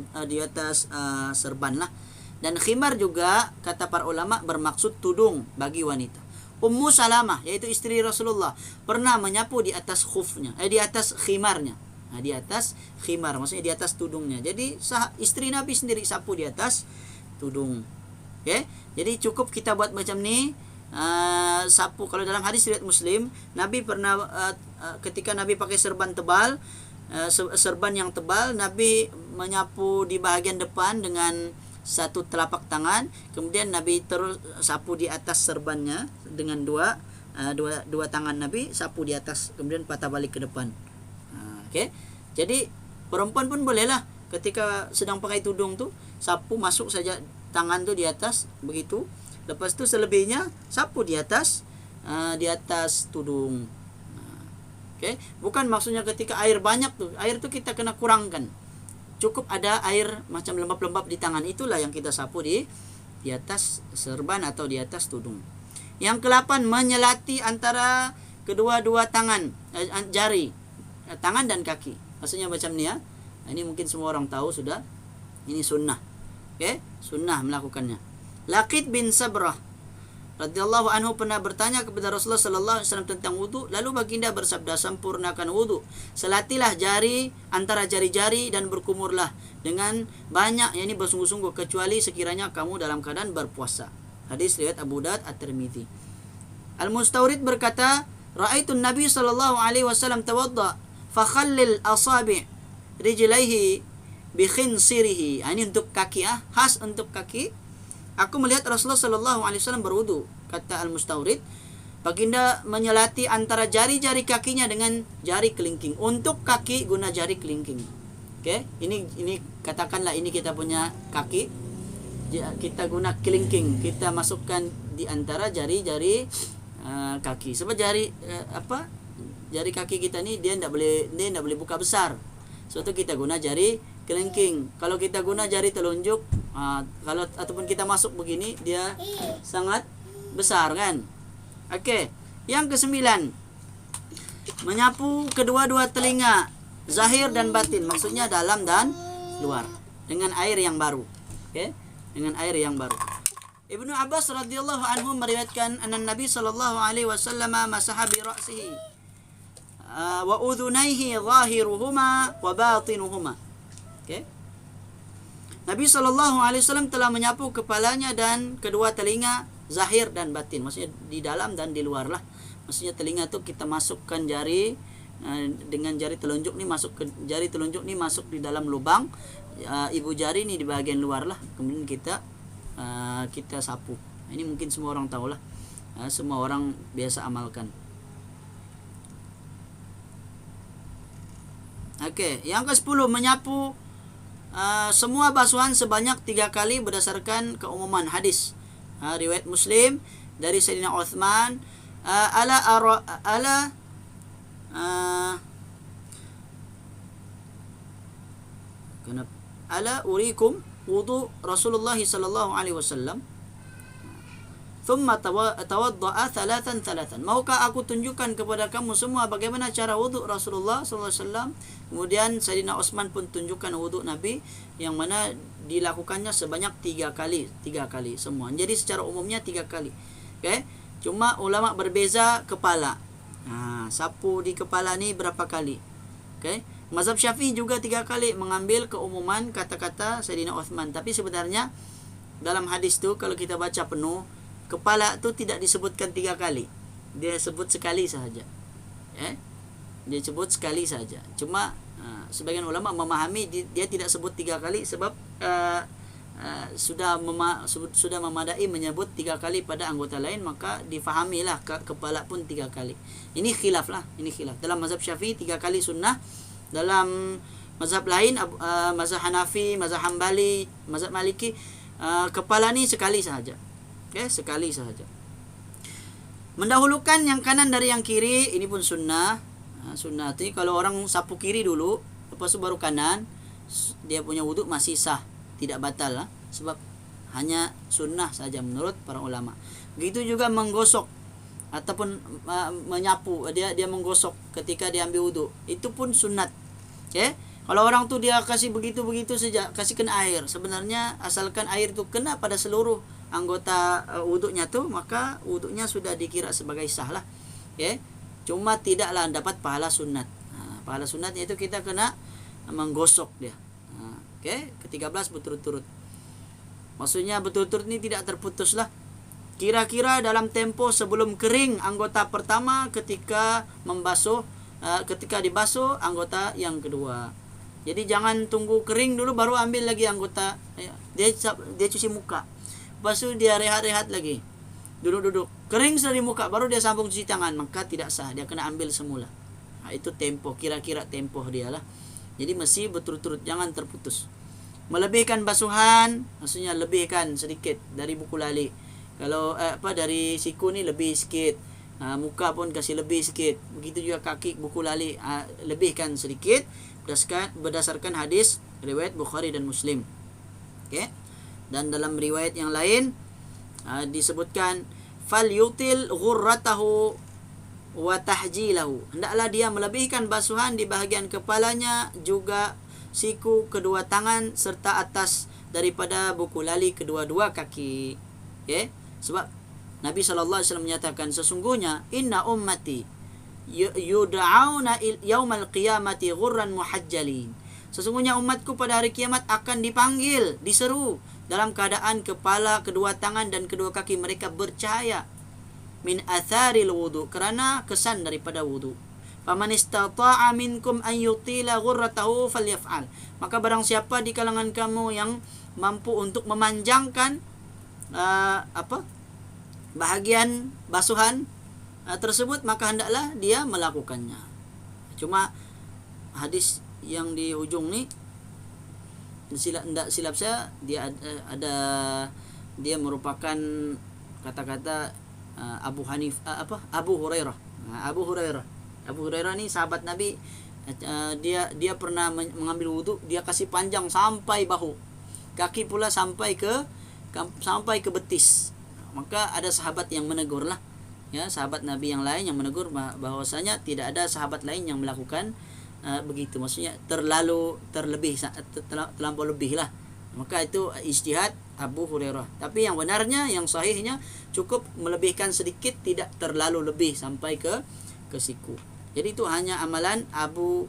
serban lah. Dan khimar juga kata para ulama bermaksud tudung bagi wanita. Ummu Salamah, yaitu istri Rasulullah, pernah menyapu di atas khufnya, di atas khimarnya. Di atas khimar, maksudnya di atas tudungnya. Jadi istri Nabi sendiri sapu di atas tudung. Jadi cukup kita buat macam ni, sapu. Kalau dalam hadis riwayat Muslim, Nabi pernah ketika Nabi pakai serban tebal, serban yang tebal, Nabi menyapu di bahagian depan dengan satu telapak tangan, kemudian Nabi terus sapu di atas serbannya dengan dua tangan, Nabi sapu di atas, kemudian patah balik ke depan. Jadi perempuan pun bolehlah ketika sedang pakai tudung tu, sapu masuk saja tangan tu di atas begitu. Lepas tu selebihnya sapu di atas tudung. Bukan maksudnya ketika air banyak tu, air tu kita kena kurangkan. Cukup ada air macam lembab-lembab di tangan, itulah yang kita sapu di atas serban atau di atas tudung. Yang ke-8, menyelati antara kedua-dua tangan, jari, tangan dan kaki. Maksudnya macam ni ya. Ini mungkin semua orang tahu sudah. Ini sunnah. Sunnah melakukannya. Laqit bin Sabrah radhiyallahu anhu pernah bertanya kepada Rasulullah sallallahu alaihi wasallam tentang wudu, lalu baginda bersabda, sempurnakan wudu, selatilah jari antara jari-jari dan berkumurlah dengan banyak, yakni bersungguh-sungguh, kecuali sekiranya kamu dalam keadaan berpuasa. Hadis riwayat Abu Daud At-Tirmidzi. Al-Mustawrid berkata, ra'aitu Nabi sallallahu alaihi wasallam tawadda fa khallil asabi' rijlaihi bi khinsirihi. Ini untuk kaki, khas untuk kaki. Aku melihat Rasulullah sallallahu alaihi wasallam berwudu, kata Al-Mustawrid, baginda menyelati antara jari-jari kakinya dengan jari kelingking. Untuk kaki guna jari kelingking. Ini katakanlah ini kita punya kaki, kita guna kelingking, kita masukkan di antara jari-jari kaki. Sebab jari kaki kita ni dia tidak boleh buka besar. Suatu kita guna jari kelingking. Kalau kita guna jari telunjuk, ataupun kita masuk begini, dia sangat besar kan. Yang ke-9, menyapu kedua-dua telinga, zahir dan batin, maksudnya dalam dan luar, dengan air yang baru. Dengan air yang baru. Ibnu Abbas radhiyallahu anhu meriwayatkan anna Nabi sallallahu alaihi wasallam masaha bi ra'sihi wa udhunaihi zahiruhuma wa batinuhuma. Nabi SAW telah menyapu kepalanya dan kedua telinga, zahir dan batin, maksudnya di dalam dan di luar lah. Maksudnya telinga tu kita masukkan jari dengan jari telunjuk ni masuk di dalam lubang, ibu jari ini di bagian luar lah, kemudian kita sapu. Ini mungkin semua orang tahu lah, semua orang biasa amalkan. Oke, yang ke-10, menyapu semua basuhan sebanyak 3 kali berdasarkan keumuman hadis. Riwayat Muslim dari Sayyidina Uthman, ala urikum wudu Rasulullah sallallahu alaihi wasallam thumma tawadda'a thalathan. Maukah aku tunjukkan kepada kamu semua bagaimana cara wudu Rasulullah sallallahu alaihi wasallam? Kemudian Sayyidina Utsman pun tunjukkan wudu Nabi, yang mana dilakukannya sebanyak 3 kali semua. Jadi secara umumnya 3 kali. Okey. Cuma ulama berbeza kepala. Sapu di kepala ni berapa kali? Okey. Mazhab Syafi'i juga 3 kali, mengambil keumuman kata-kata Sayyidina Utsman. Tapi sebenarnya dalam hadis tu kalau kita baca penuh, kepala tu tidak disebutkan 3 kali. Dia sebut sekali sahaja. Dia sebut sekali saja. Cuma sebagian ulama memahami dia tidak sebut 3 kali sebab sudah memadai menyebut 3 kali pada anggota lain, maka difahamilah kepala pun 3 kali. Ini khilaf lah, ini khilaf. Dalam mazhab Syafi'i 3 kali sunnah. Dalam mazhab lain, mazhab Hanafi, mazhab Hambali, mazhab Maliki, kepala ni sekali sahaja. Okey, sekali sahaja. Mendahulukan yang kanan dari yang kiri, ini pun sunnah. Sunnah tu kalau orang sapu kiri dulu, lepas tu baru kanan, dia punya wuduk masih sah, tidak batal lah. Sebab hanya sunnah saja menurut para ulama. Begitu juga menggosok ataupun menyapu, dia menggosok ketika dia ambil wuduk, itu pun sunat. Okey, kalau orang tu dia kasih begitu saja, kasih kena air, sebenarnya asalkan air tu kena pada seluruh anggota wuduknya tu, maka wuduknya sudah dikira sebagai sah lah. Okey, cuma tidaklah dapat pahala sunat. Pahala sunatnya itu kita kena menggosok dia. Okey, ke-13 berturut-turut. Maksudnya berturut-turut ni tidak terputus lah. Kira-kira dalam tempo sebelum kering anggota pertama, ketika dibasuh anggota yang kedua. Jadi jangan tunggu kering dulu baru ambil lagi anggota. Dia cuci muka, lepas tu dia rehat-rehat lagi, duduk-duduk, kering sudah di muka, baru dia sambung cuci tangan, maka tidak sah, dia kena ambil semula. Itu tempo, kira-kira tempo dia lah. Jadi mesti berturut-turut, jangan terputus. Melebihkan basuhan, maksudnya lebihkan sedikit dari buku lali. Kalau dari siku ni lebih sikit, muka pun kasih lebih sikit. Begitu juga kaki, buku lali, lebihkan sedikit berdasarkan hadis riwayat Bukhari dan Muslim. Okey. Dan dalam riwayat yang lain disebutkan fal yutil ghurratahu wa tahjilahu, hendaklah dia melebihkan basuhan di bahagian kepalanya, juga siku kedua tangan serta atas daripada buku lali kedua-dua kaki. Okey. Sebab Nabi SAW menyatakan, sesungguhnya inna ummati yud'auna yaumal qiyamati ghurran muhajjalin. Sesungguhnya umatku pada hari kiamat akan dipanggil, diseru dalam keadaan kepala, kedua tangan dan kedua kaki mereka bercahaya, min atharil wudu, kerana kesan daripada wudu. Faman istata'a minkum an yutila ghurratahu falyaf'al. Maka barang siapa di kalangan kamu yang mampu untuk memanjangkan bahagian basuhan tersebut, maka hendaklah dia melakukannya. Cuma hadis yang di ujung ni, silap saya, dia dia merupakan kata-kata Abu Hurairah. Abu Hurairah ni sahabat Nabi. Dia pernah mengambil wuduk, dia kasih panjang sampai bahu, kaki pula sampai ke betis. Maka ada sahabat yang menegur lah, sahabat Nabi yang lain yang menegur bahwasanya tidak ada sahabat lain yang melakukan begitu. Maksudnya terlampau lebih lah. Maka itu ijtihad Abu Hurairah. Tapi yang benarnya, yang sahihnya, cukup melebihkan sedikit, tidak terlalu lebih sampai ke siku. Jadi itu hanya amalan Abu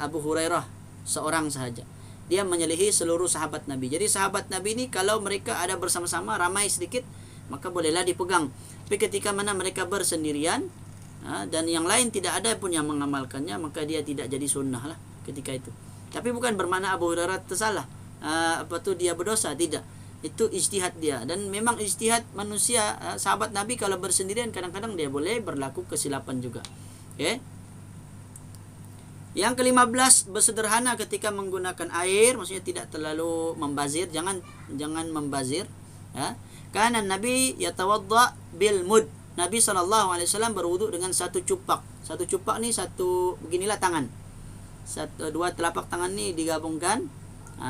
Hurairah seorang sahaja. Dia menyelihi seluruh sahabat Nabi. Jadi sahabat Nabi ni kalau mereka ada bersama-sama, ramai sedikit, maka bolehlah dipegang. Tapi ketika mana mereka bersendirian dan yang lain tidak ada pun yang mengamalkannya, maka dia tidak jadi sunnah lah ketika itu. Tapi bukan bermakna Abu Hurairah tersalah, dia berdosa, tidak. Itu ijtihad dia, dan memang ijtihad manusia. Sahabat Nabi kalau bersendirian kadang-kadang dia boleh berlaku kesilapan juga. Okay? Yang ke-15, bersederhana ketika menggunakan air, maksudnya tidak terlalu membazir, jangan membazir, ya. Karena Nabi yatawadda bil mud. Nabi SAW berwudu dengan satu cupak. Satu cupak ni beginilah tangan. Dua telapak tangan ni digabungkan,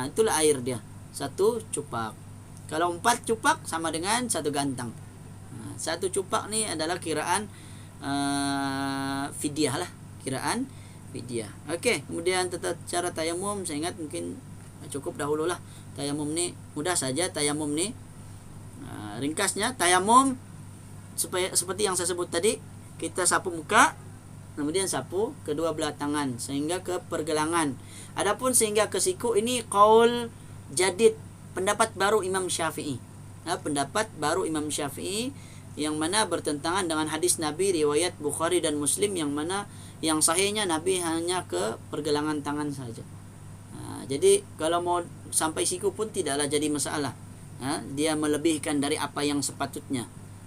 itulah air dia. Satu cupak. Kalau 4 cupak sama dengan satu gantang. Satu cupak ni adalah kiraan fidyah lah, kiraan fidyah. Okey, kemudian tata cara tayamum, saya ingat mungkin cukup dahululah. Tayamum ni mudah saja. Tayamum ni ringkasnya, tayamum seperti yang saya sebut tadi, kita sapu muka, kemudian sapu kedua belah tangan sehingga ke pergelangan. Adapun sehingga ke siku, ini qaul jadid, pendapat baru Imam Syafi'i. Pendapat baru Imam Syafi'i yang mana bertentangan dengan hadis Nabi riwayat Bukhari dan Muslim, yang mana yang sahihnya Nabi hanya ke pergelangan tangan saja. Jadi kalau mau sampai siku pun tidaklah jadi masalah. Dia melebihkan dari apa yang sepatutnya.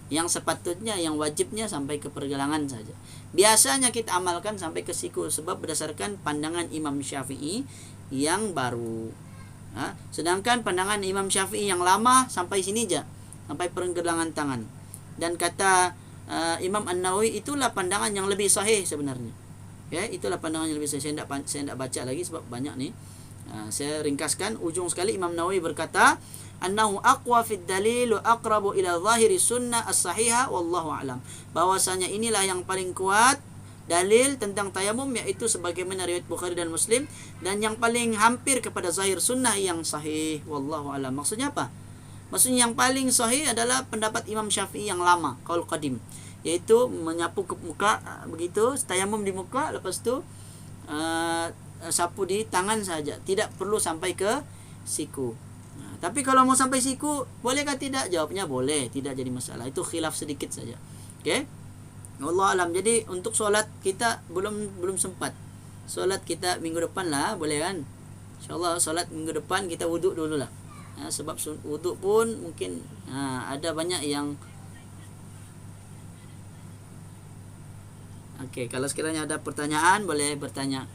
Yang sepatutnya, yang wajibnya sampai ke pergelangan saja. Biasanya kita amalkan sampai ke siku sebab berdasarkan pandangan Imam Syafi'i yang baru. Sedangkan pandangan Imam Syafi'i yang lama sampai sini aja, sampai pergelangan tangan. Dan kata Imam An-Nawawi, itulah pandangan yang lebih sahih sebenarnya. Ya, itulah pandangan yang lebih sahih. Saya tidak baca lagi sebab banyak nih. Saya ringkaskan ujung sekali. Imam Nawawi berkata, annahu aqwa fid dalil wa aqrabu ila zahiri sunnah as-sahihah wallahu a'lam. Bahwasanya inilah yang paling kuat dalil tentang tayamum, yaitu sebagaimana riwayat Bukhari dan Muslim, dan yang paling hampir kepada zahir sunnah yang sahih, wallahu a'lam. Maksudnya apa? Maksudnya yang paling sahih adalah pendapat Imam Syafi'i yang lama, qaul qadim, yaitu menyapu ke muka, begitu, tayamum di muka, lepas tu sapu di tangan saja, tidak perlu sampai ke siku. Tapi kalau mau sampai siku, bolehkah tidak? Jawabnya boleh, tidak jadi masalah. Itu khilaf sedikit saja. Okey. Allah alam. Jadi untuk solat kita belum sempat. Solat kita minggu depan lah, boleh kan? InsyaAllah solat minggu depan kita wuduk dululah. Sebab wuduk pun mungkin ada banyak yang okey, kalau sekiranya ada pertanyaan boleh bertanya.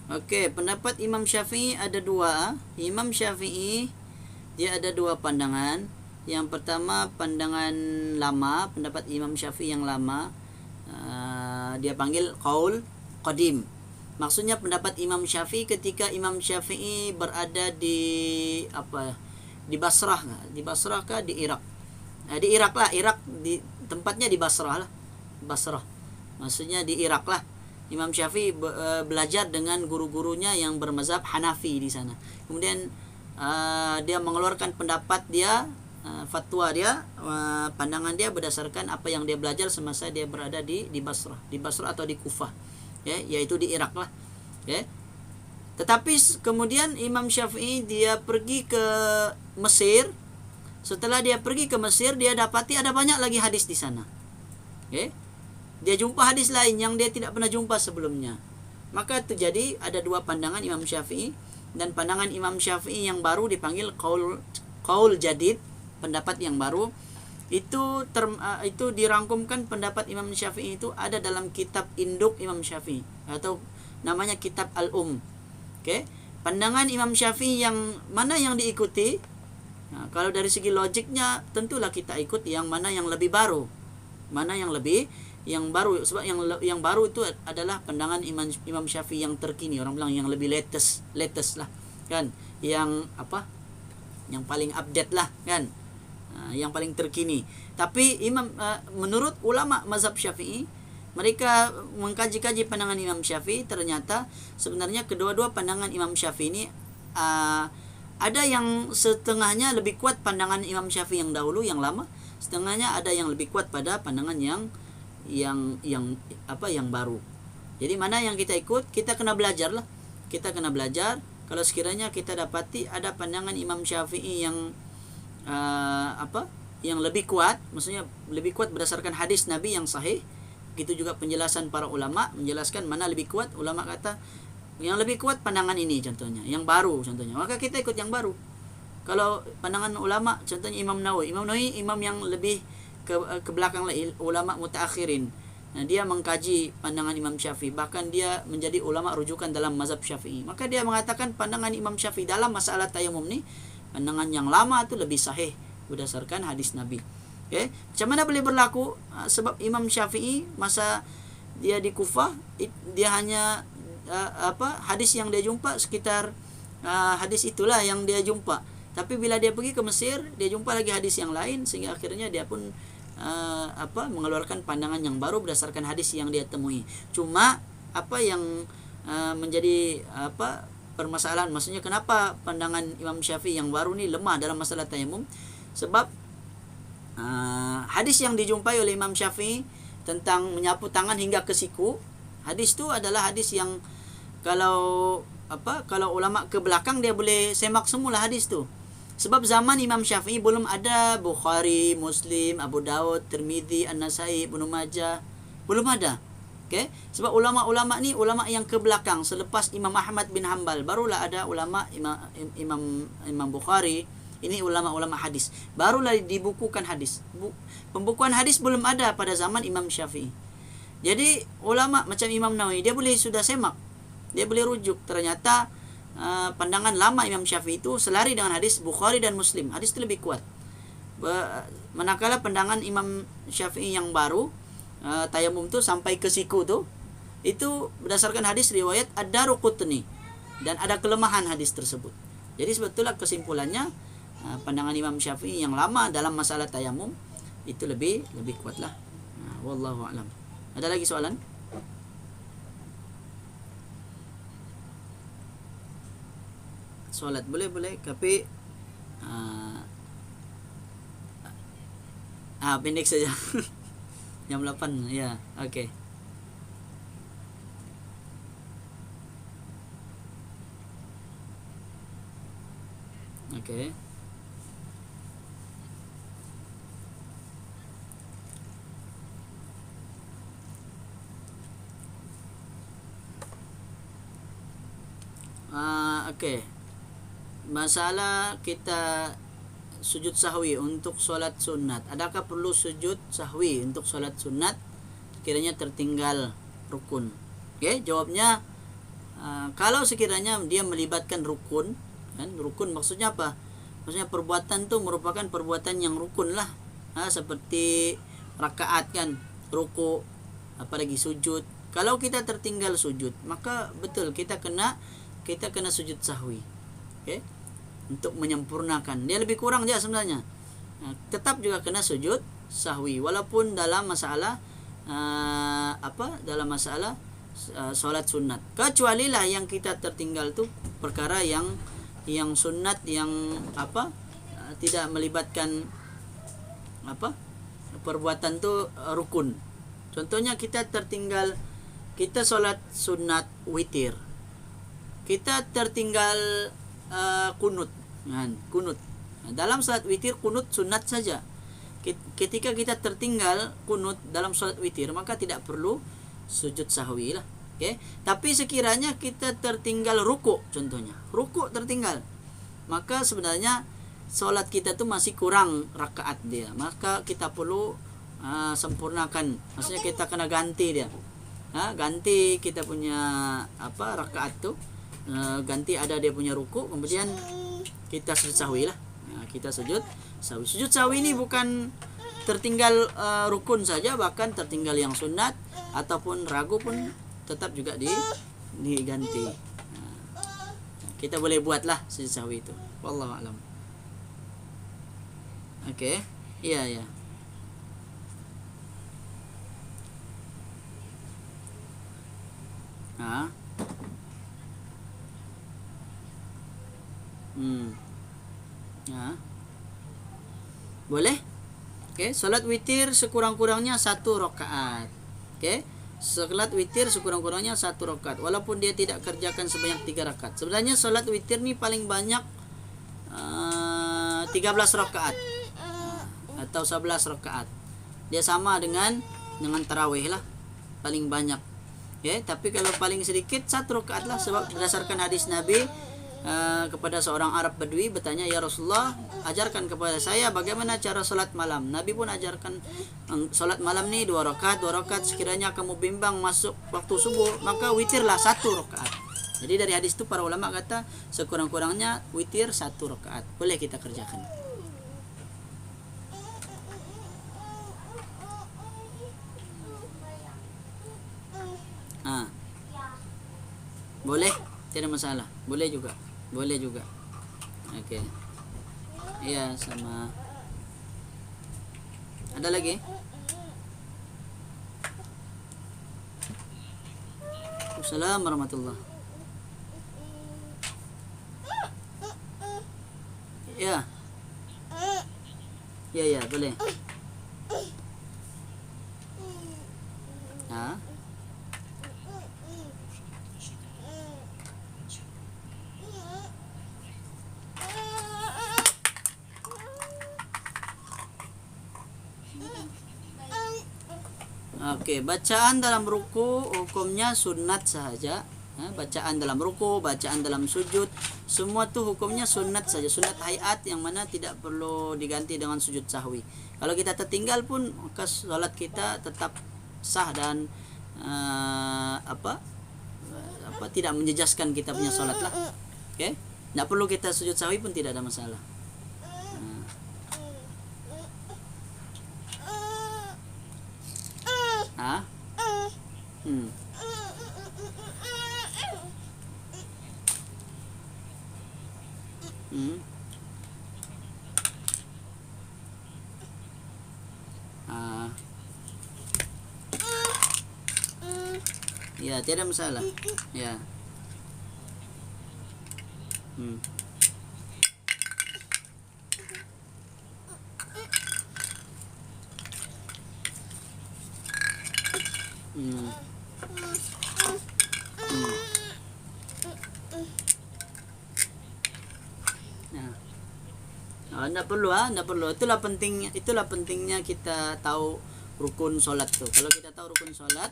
Okey, pendapat Imam Syafi'i ada dua. Imam Syafi'i dia ada dua pandangan. Yang pertama pandangan lama, pendapat Imam Syafi'i yang lama, dia panggil qaul qadim. Maksudnya pendapat Imam Syafi'i ketika Imam Syafi'i berada di di Basrah, di Basrah kah di Irak? Di Irak lah, Irak di tempatnya di Basrah lah. Basrah. Maksudnya di Irak lah. Imam Syafi'i belajar dengan guru-gurunya yang bermazhab Hanafi di sana. Kemudian dia mengeluarkan pendapat dia, fatwa dia, pandangan dia berdasarkan apa yang dia belajar semasa dia berada di Basrah. Di Basrah atau di Kufah. Ya, yaitu di Irak lah. Ya. Tetapi kemudian Imam Syafi'i dia pergi ke Mesir. Setelah dia pergi ke Mesir, dia dapati ada banyak lagi hadis di sana. Okay. Dia jumpa hadis lain yang dia tidak pernah jumpa sebelumnya. Maka terjadi ada dua pandangan Imam Syafi'i, dan pandangan Imam Syafi'i yang baru dipanggil qaul jadid, pendapat yang baru. Itu dirangkumkan pendapat Imam Syafi'i itu ada dalam kitab induk Imam Syafi'i atau namanya kitab Al-Um. Okey. Pandangan Imam Syafi'i yang mana yang diikuti? Kalau dari segi logiknya tentulah kita ikut yang mana yang lebih baru. Mana yang baru, sebab yang baru itu adalah pandangan Imam Syafi'i yang terkini, orang bilang yang lebih latest lah kan, yang yang paling update lah kan, yang paling terkini. Tapi menurut ulama mazhab Syafi'i, mereka mengkaji-kaji pandangan Imam Syafi'i, ternyata sebenarnya kedua-dua pandangan Imam Syafi'i ini ada yang setengahnya lebih kuat pandangan Imam Syafi'i yang dahulu, yang lama, setengahnya ada yang lebih kuat pada pandangan yang baru. Jadi mana yang kita ikut, kita kena belajar lah. Kita kena belajar. Kalau sekiranya kita dapati ada pandangan Imam Syafi'i yang yang lebih kuat, maksudnya lebih kuat berdasarkan hadis Nabi yang sahih. Begitu juga penjelasan para ulama menjelaskan mana lebih kuat. Ulama kata yang lebih kuat pandangan ini contohnya, yang baru contohnya, maka kita ikut yang baru. Kalau pandangan ulama contohnya Imam Nawawi imam yang lebih ke belakang ulama mutaakhirin. Nah, dia mengkaji pandangan Imam Syafi'i, bahkan dia menjadi ulama rujukan dalam mazhab Syafi'i. Maka dia mengatakan pandangan Imam Syafi'i dalam masalah tayamum ni, pandangan yang lama itu lebih sahih berdasarkan hadis Nabi. Okay? Macam mana boleh berlaku? Sebab Imam Syafi'i masa dia di Kufah, dia hanya hadis yang dia jumpa sekitar hadis itulah yang dia jumpa. Tapi bila dia pergi ke Mesir, dia jumpa lagi hadis yang lain, sehingga akhirnya dia pun mengeluarkan pandangan yang baru berdasarkan hadis yang dia temui. Cuma apa yang menjadi permasalahan, maksudnya kenapa pandangan Imam Syafi'i yang baru ni lemah dalam masalah tayamum? Sebab hadis yang dijumpai oleh Imam Syafi'i tentang menyapu tangan hingga ke siku, hadis tu adalah hadis yang kalau ulama ke belakang dia boleh semak semula hadis tu. Sebab zaman Imam Syafi'i belum ada Bukhari, Muslim, Abu Daud, Tirmizi, An-Nasai, Ibnu Majah, belum ada. Okay? Sebab ulama-ulama ni ulama yang ke belakang selepas Imam Ahmad bin Hanbal, barulah ada ulama Imam Bukhari. Ini ulama-ulama hadis. Barulah dibukukan hadis. Pembukuan hadis belum ada pada zaman Imam Syafi'i. Jadi ulama macam Imam Nawawi, dia boleh sudah semak, dia boleh rujuk. Ternyata pandangan lama Imam Syafi'i itu selari dengan hadis Bukhari dan Muslim. Hadis itu lebih kuat. Manakala pandangan Imam Syafi'i yang baru, tayamum tu sampai ke siku tu, itu berdasarkan hadis riwayat Ad-Daruqutni, dan ada kelemahan hadis tersebut. Jadi sebetulnya kesimpulannya, pandangan Imam Syafi'i yang lama dalam masalah tayamum itu lebih kuatlah. Wallahu a'lam. Ada lagi soalan? Solat boleh, tapi pendek saja. Jam 8 ya. Okey. Okey. Okey. Masalah kita sujud sahwi untuk solat sunat. Adakah perlu sujud sahwi untuk solat sunat sekiranya tertinggal rukun? Okey, jawabnya kalau sekiranya dia melibatkan rukun, kan? Rukun maksudnya apa? Maksudnya perbuatan tu merupakan perbuatan yang rukun lah. Seperti rakaat kan, ruku, apalagi sujud. Kalau kita tertinggal sujud, maka betul kita kena sujud sahwi. Okey, untuk menyempurnakan. Dia lebih kurang dia sebenarnya. Tetap juga kena sujud sahwi walaupun dalam masalah dalam masalah solat sunat. Kecuali lah yang kita tertinggal tu perkara yang sunat yang tidak melibatkan perbuatan tu rukun. Contohnya kita tertinggal, kita solat sunat witir, kita tertinggal kunut. Kunut. Dalam salat witir kunut sunat saja. Ketika kita tertinggal kunut dalam salat witir, maka tidak perlu sujud sahwi lah. Okay? Tapi sekiranya kita tertinggal ruku, contohnya ruku tertinggal, maka sebenarnya solat kita tu masih kurang rakaat dia, maka kita perlu sempurnakan. Maksudnya kita kena ganti dia. Ganti kita punya rakaat tu, ganti ada dia punya ruku, kemudian kita sujud sahwi lah. Kita sujud sahwi. Sujud sahwi ini bukan tertinggal rukun saja, bahkan tertinggal yang sunat ataupun ragu pun tetap juga diganti. Kita boleh buatlah sujud sahwi itu. Wallahu a'lam. Okey. Ya. Boleh? Okey, solat witir sekurang-kurangnya 1 rakaat. Okey, solat witir sekurang-kurangnya 1 rakaat walaupun dia tidak kerjakan sebanyak 3 rakaat. Sebenarnya solat witir ni paling banyak 13 rakaat atau 11 rakaat. Dia sama dengan tarawih lah, paling banyak. Ya, tapi kalau paling sedikit 1 rakaat lah, sebab berdasarkan hadis Nabi kepada seorang Arab Badui bertanya, "Ya Rasulullah, ajarkan kepada saya bagaimana cara salat malam." Nabi pun ajarkan salat malam ni 2 rakaat, 2 rakaat. Sekiranya kamu bimbang masuk waktu subuh, maka witirlah 1 rakaat. Jadi dari hadis itu para ulama kata sekurang-kurangnya witir 1 rakaat. Boleh kita kerjakan. Boleh, tidak masalah. Boleh juga. Oke. Iya, sama. Ada lagi? Assalamualaikum warahmatullahi. Ya. Ya, boleh. Oke, bacaan dalam ruku hukumnya sunat saja. Bacaan dalam ruku, bacaan dalam sujud, semua tuh hukumnya sunat saja, sunat hayat yang mana tidak perlu diganti dengan sujud sahwi. Kalau kita tertinggal pun maka salat kita tetap sah dan tidak menjejaskan kita punya salat lah. Oke, tidak perlu kita sujud sahwi pun tidak ada masalah. Ya, tidak masalah. Ya. Tidak perlu. Itulah pentingnya kita tahu rukun solat tuh. Kalau kita tahu rukun solat,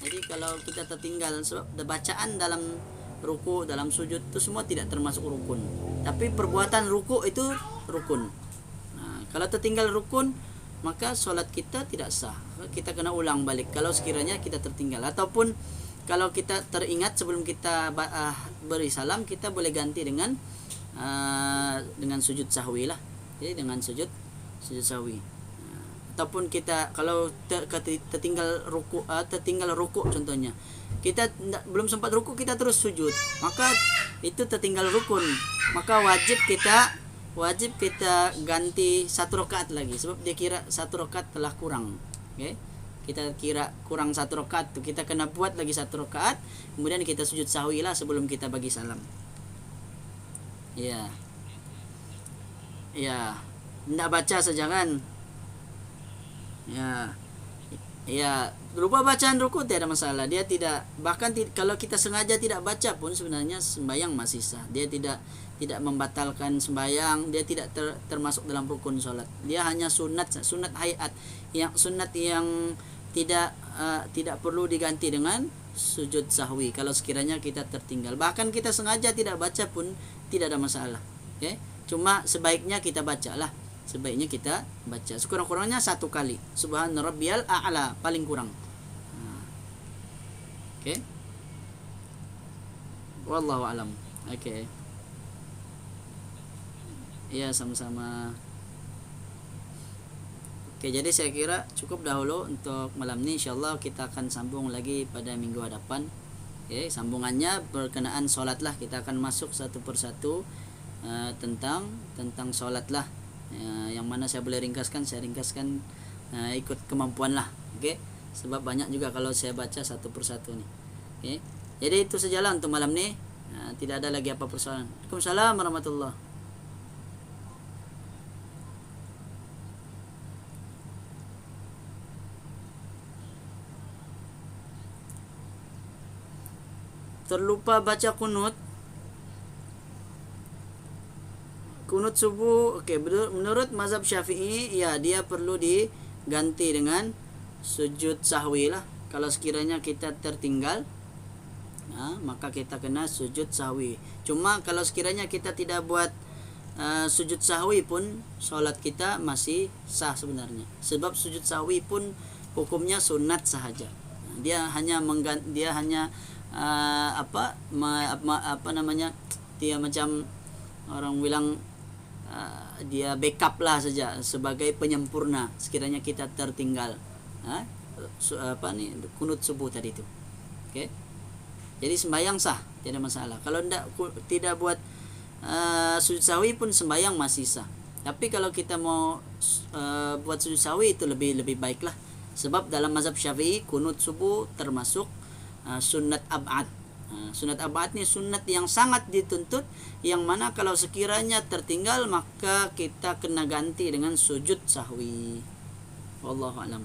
jadi kalau kita tertinggal sebab bacaan dalam ruku, dalam sujud itu semua tidak termasuk rukun. Tapi perbuatan ruku itu rukun. Kalau tertinggal rukun, maka solat kita tidak sah. Kita kena ulang balik kalau sekiranya kita tertinggal. Ataupun kalau kita teringat sebelum kita beri salam, kita boleh ganti dengan sujud sahwi lah. Jadi dengan sujud sahwi. Ataupun kita kalau tertinggal ruku contohnya, kita belum sempat ruku kita terus sujud, maka itu tertinggal rukun, maka wajib kita ganti 1 rakaat lagi, sebab dia kira 1 rakaat telah kurang. Okay? Kita kira kurang 1 rakaat tu, kita kena buat lagi 1 rakaat, kemudian kita sujud sahwi lah sebelum kita bagi salam. Ya, tidak baca saja kan. Ya, lupa bacaan ruku tidak ada masalah. Dia tidak, bahkan kalau kita sengaja tidak baca pun sebenarnya sembahyang masih sah. Dia tidak membatalkan sembahyang, dia tidak termasuk dalam rukun salat. Dia hanya sunat hayat, sunat yang tidak perlu diganti dengan sujud sahwi kalau sekiranya kita tertinggal. Bahkan kita sengaja tidak baca pun tidak ada masalah. Okay? Cuma sebaiknya kita bacalah. Sebaiknya kita baca sekurang-kurangnya 1 kali subhana rabbiyal a'la, paling kurang. Oke. Wallahu alam. Oke. Ya, sama-sama. Oke, jadi saya kira cukup dahulu untuk malam ini. Insyaallah kita akan sambung lagi pada minggu hadapan. Oke, sambungannya berkenaan salat lah. Kita akan masuk satu persatu tentang salat lah. Yang mana saya boleh ringkaskan, ikut kemampuan lah. Okay? Sebab banyak juga kalau saya baca satu persatu nih. Okay? Jadi itu sajalah untuk malam ni. Tidak ada lagi apa persoalan. Waalaikumsalam warahmatullahi. Terlupa baca kunut kunut subuh, menurut mazhab Syafi'i ya dia perlu diganti dengan sujud sahwi lah. Kalau sekiranya kita tertinggal, maka kita kena sujud sahwi. Cuma kalau sekiranya kita tidak buat sujud sahwi pun solat kita masih sah sebenarnya. Sebab sujud sahwi pun hukumnya sunat sahaja. Dia hanya dia macam orang bilang dia backup lah saja sebagai penyempurna sekiranya kita tertinggal kunut subuh tadi itu. Okey. Jadi sembahyang sah, tidak masalah. Kalau tidak buat sujud sahwi pun sembahyang masih sah. Tapi kalau kita mau buat sujud sahwi itu lebih baiklah. Sebab dalam mazhab Syafi'i kunut subuh termasuk sunat ab'ad. Sunat ab'ad ni sunat yang sangat dituntut, yang mana kalau sekiranya tertinggal maka kita kena ganti dengan sujud sahwi. Wallahu a'lam.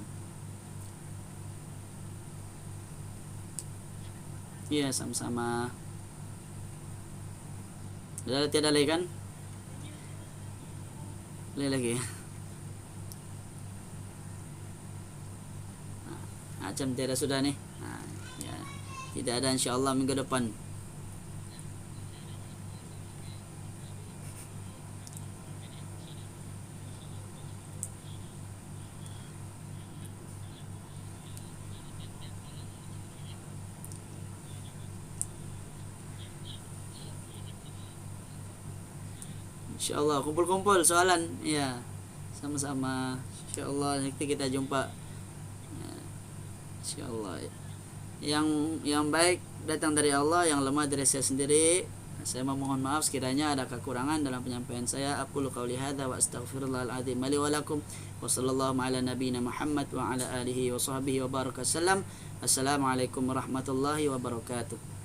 Ya, sama-sama. Tiada lagi kan? Lagi. Macam tiada sudah nih. Ya. Tidak ada, insya-Allah minggu depan. InsyaAllah kumpul-kumpul soalan. Ya, sama-sama. InsyaAllah nanti kita jumpa. Ya, InsyaAllah. Yang baik datang dari Allah, yang lemah dari saya sendiri. Saya memohon maaf sekiranya ada kekurangan dalam penyampaian saya. Aqulu qauli hadza wa astaghfirullahal azim li wa lakum. Wa sallallahu ala nabiyyina Muhammad wa ala alihi wa sahbihi wa baraka sallam. Assalamualaikum warahmatullahi wabarakatuh.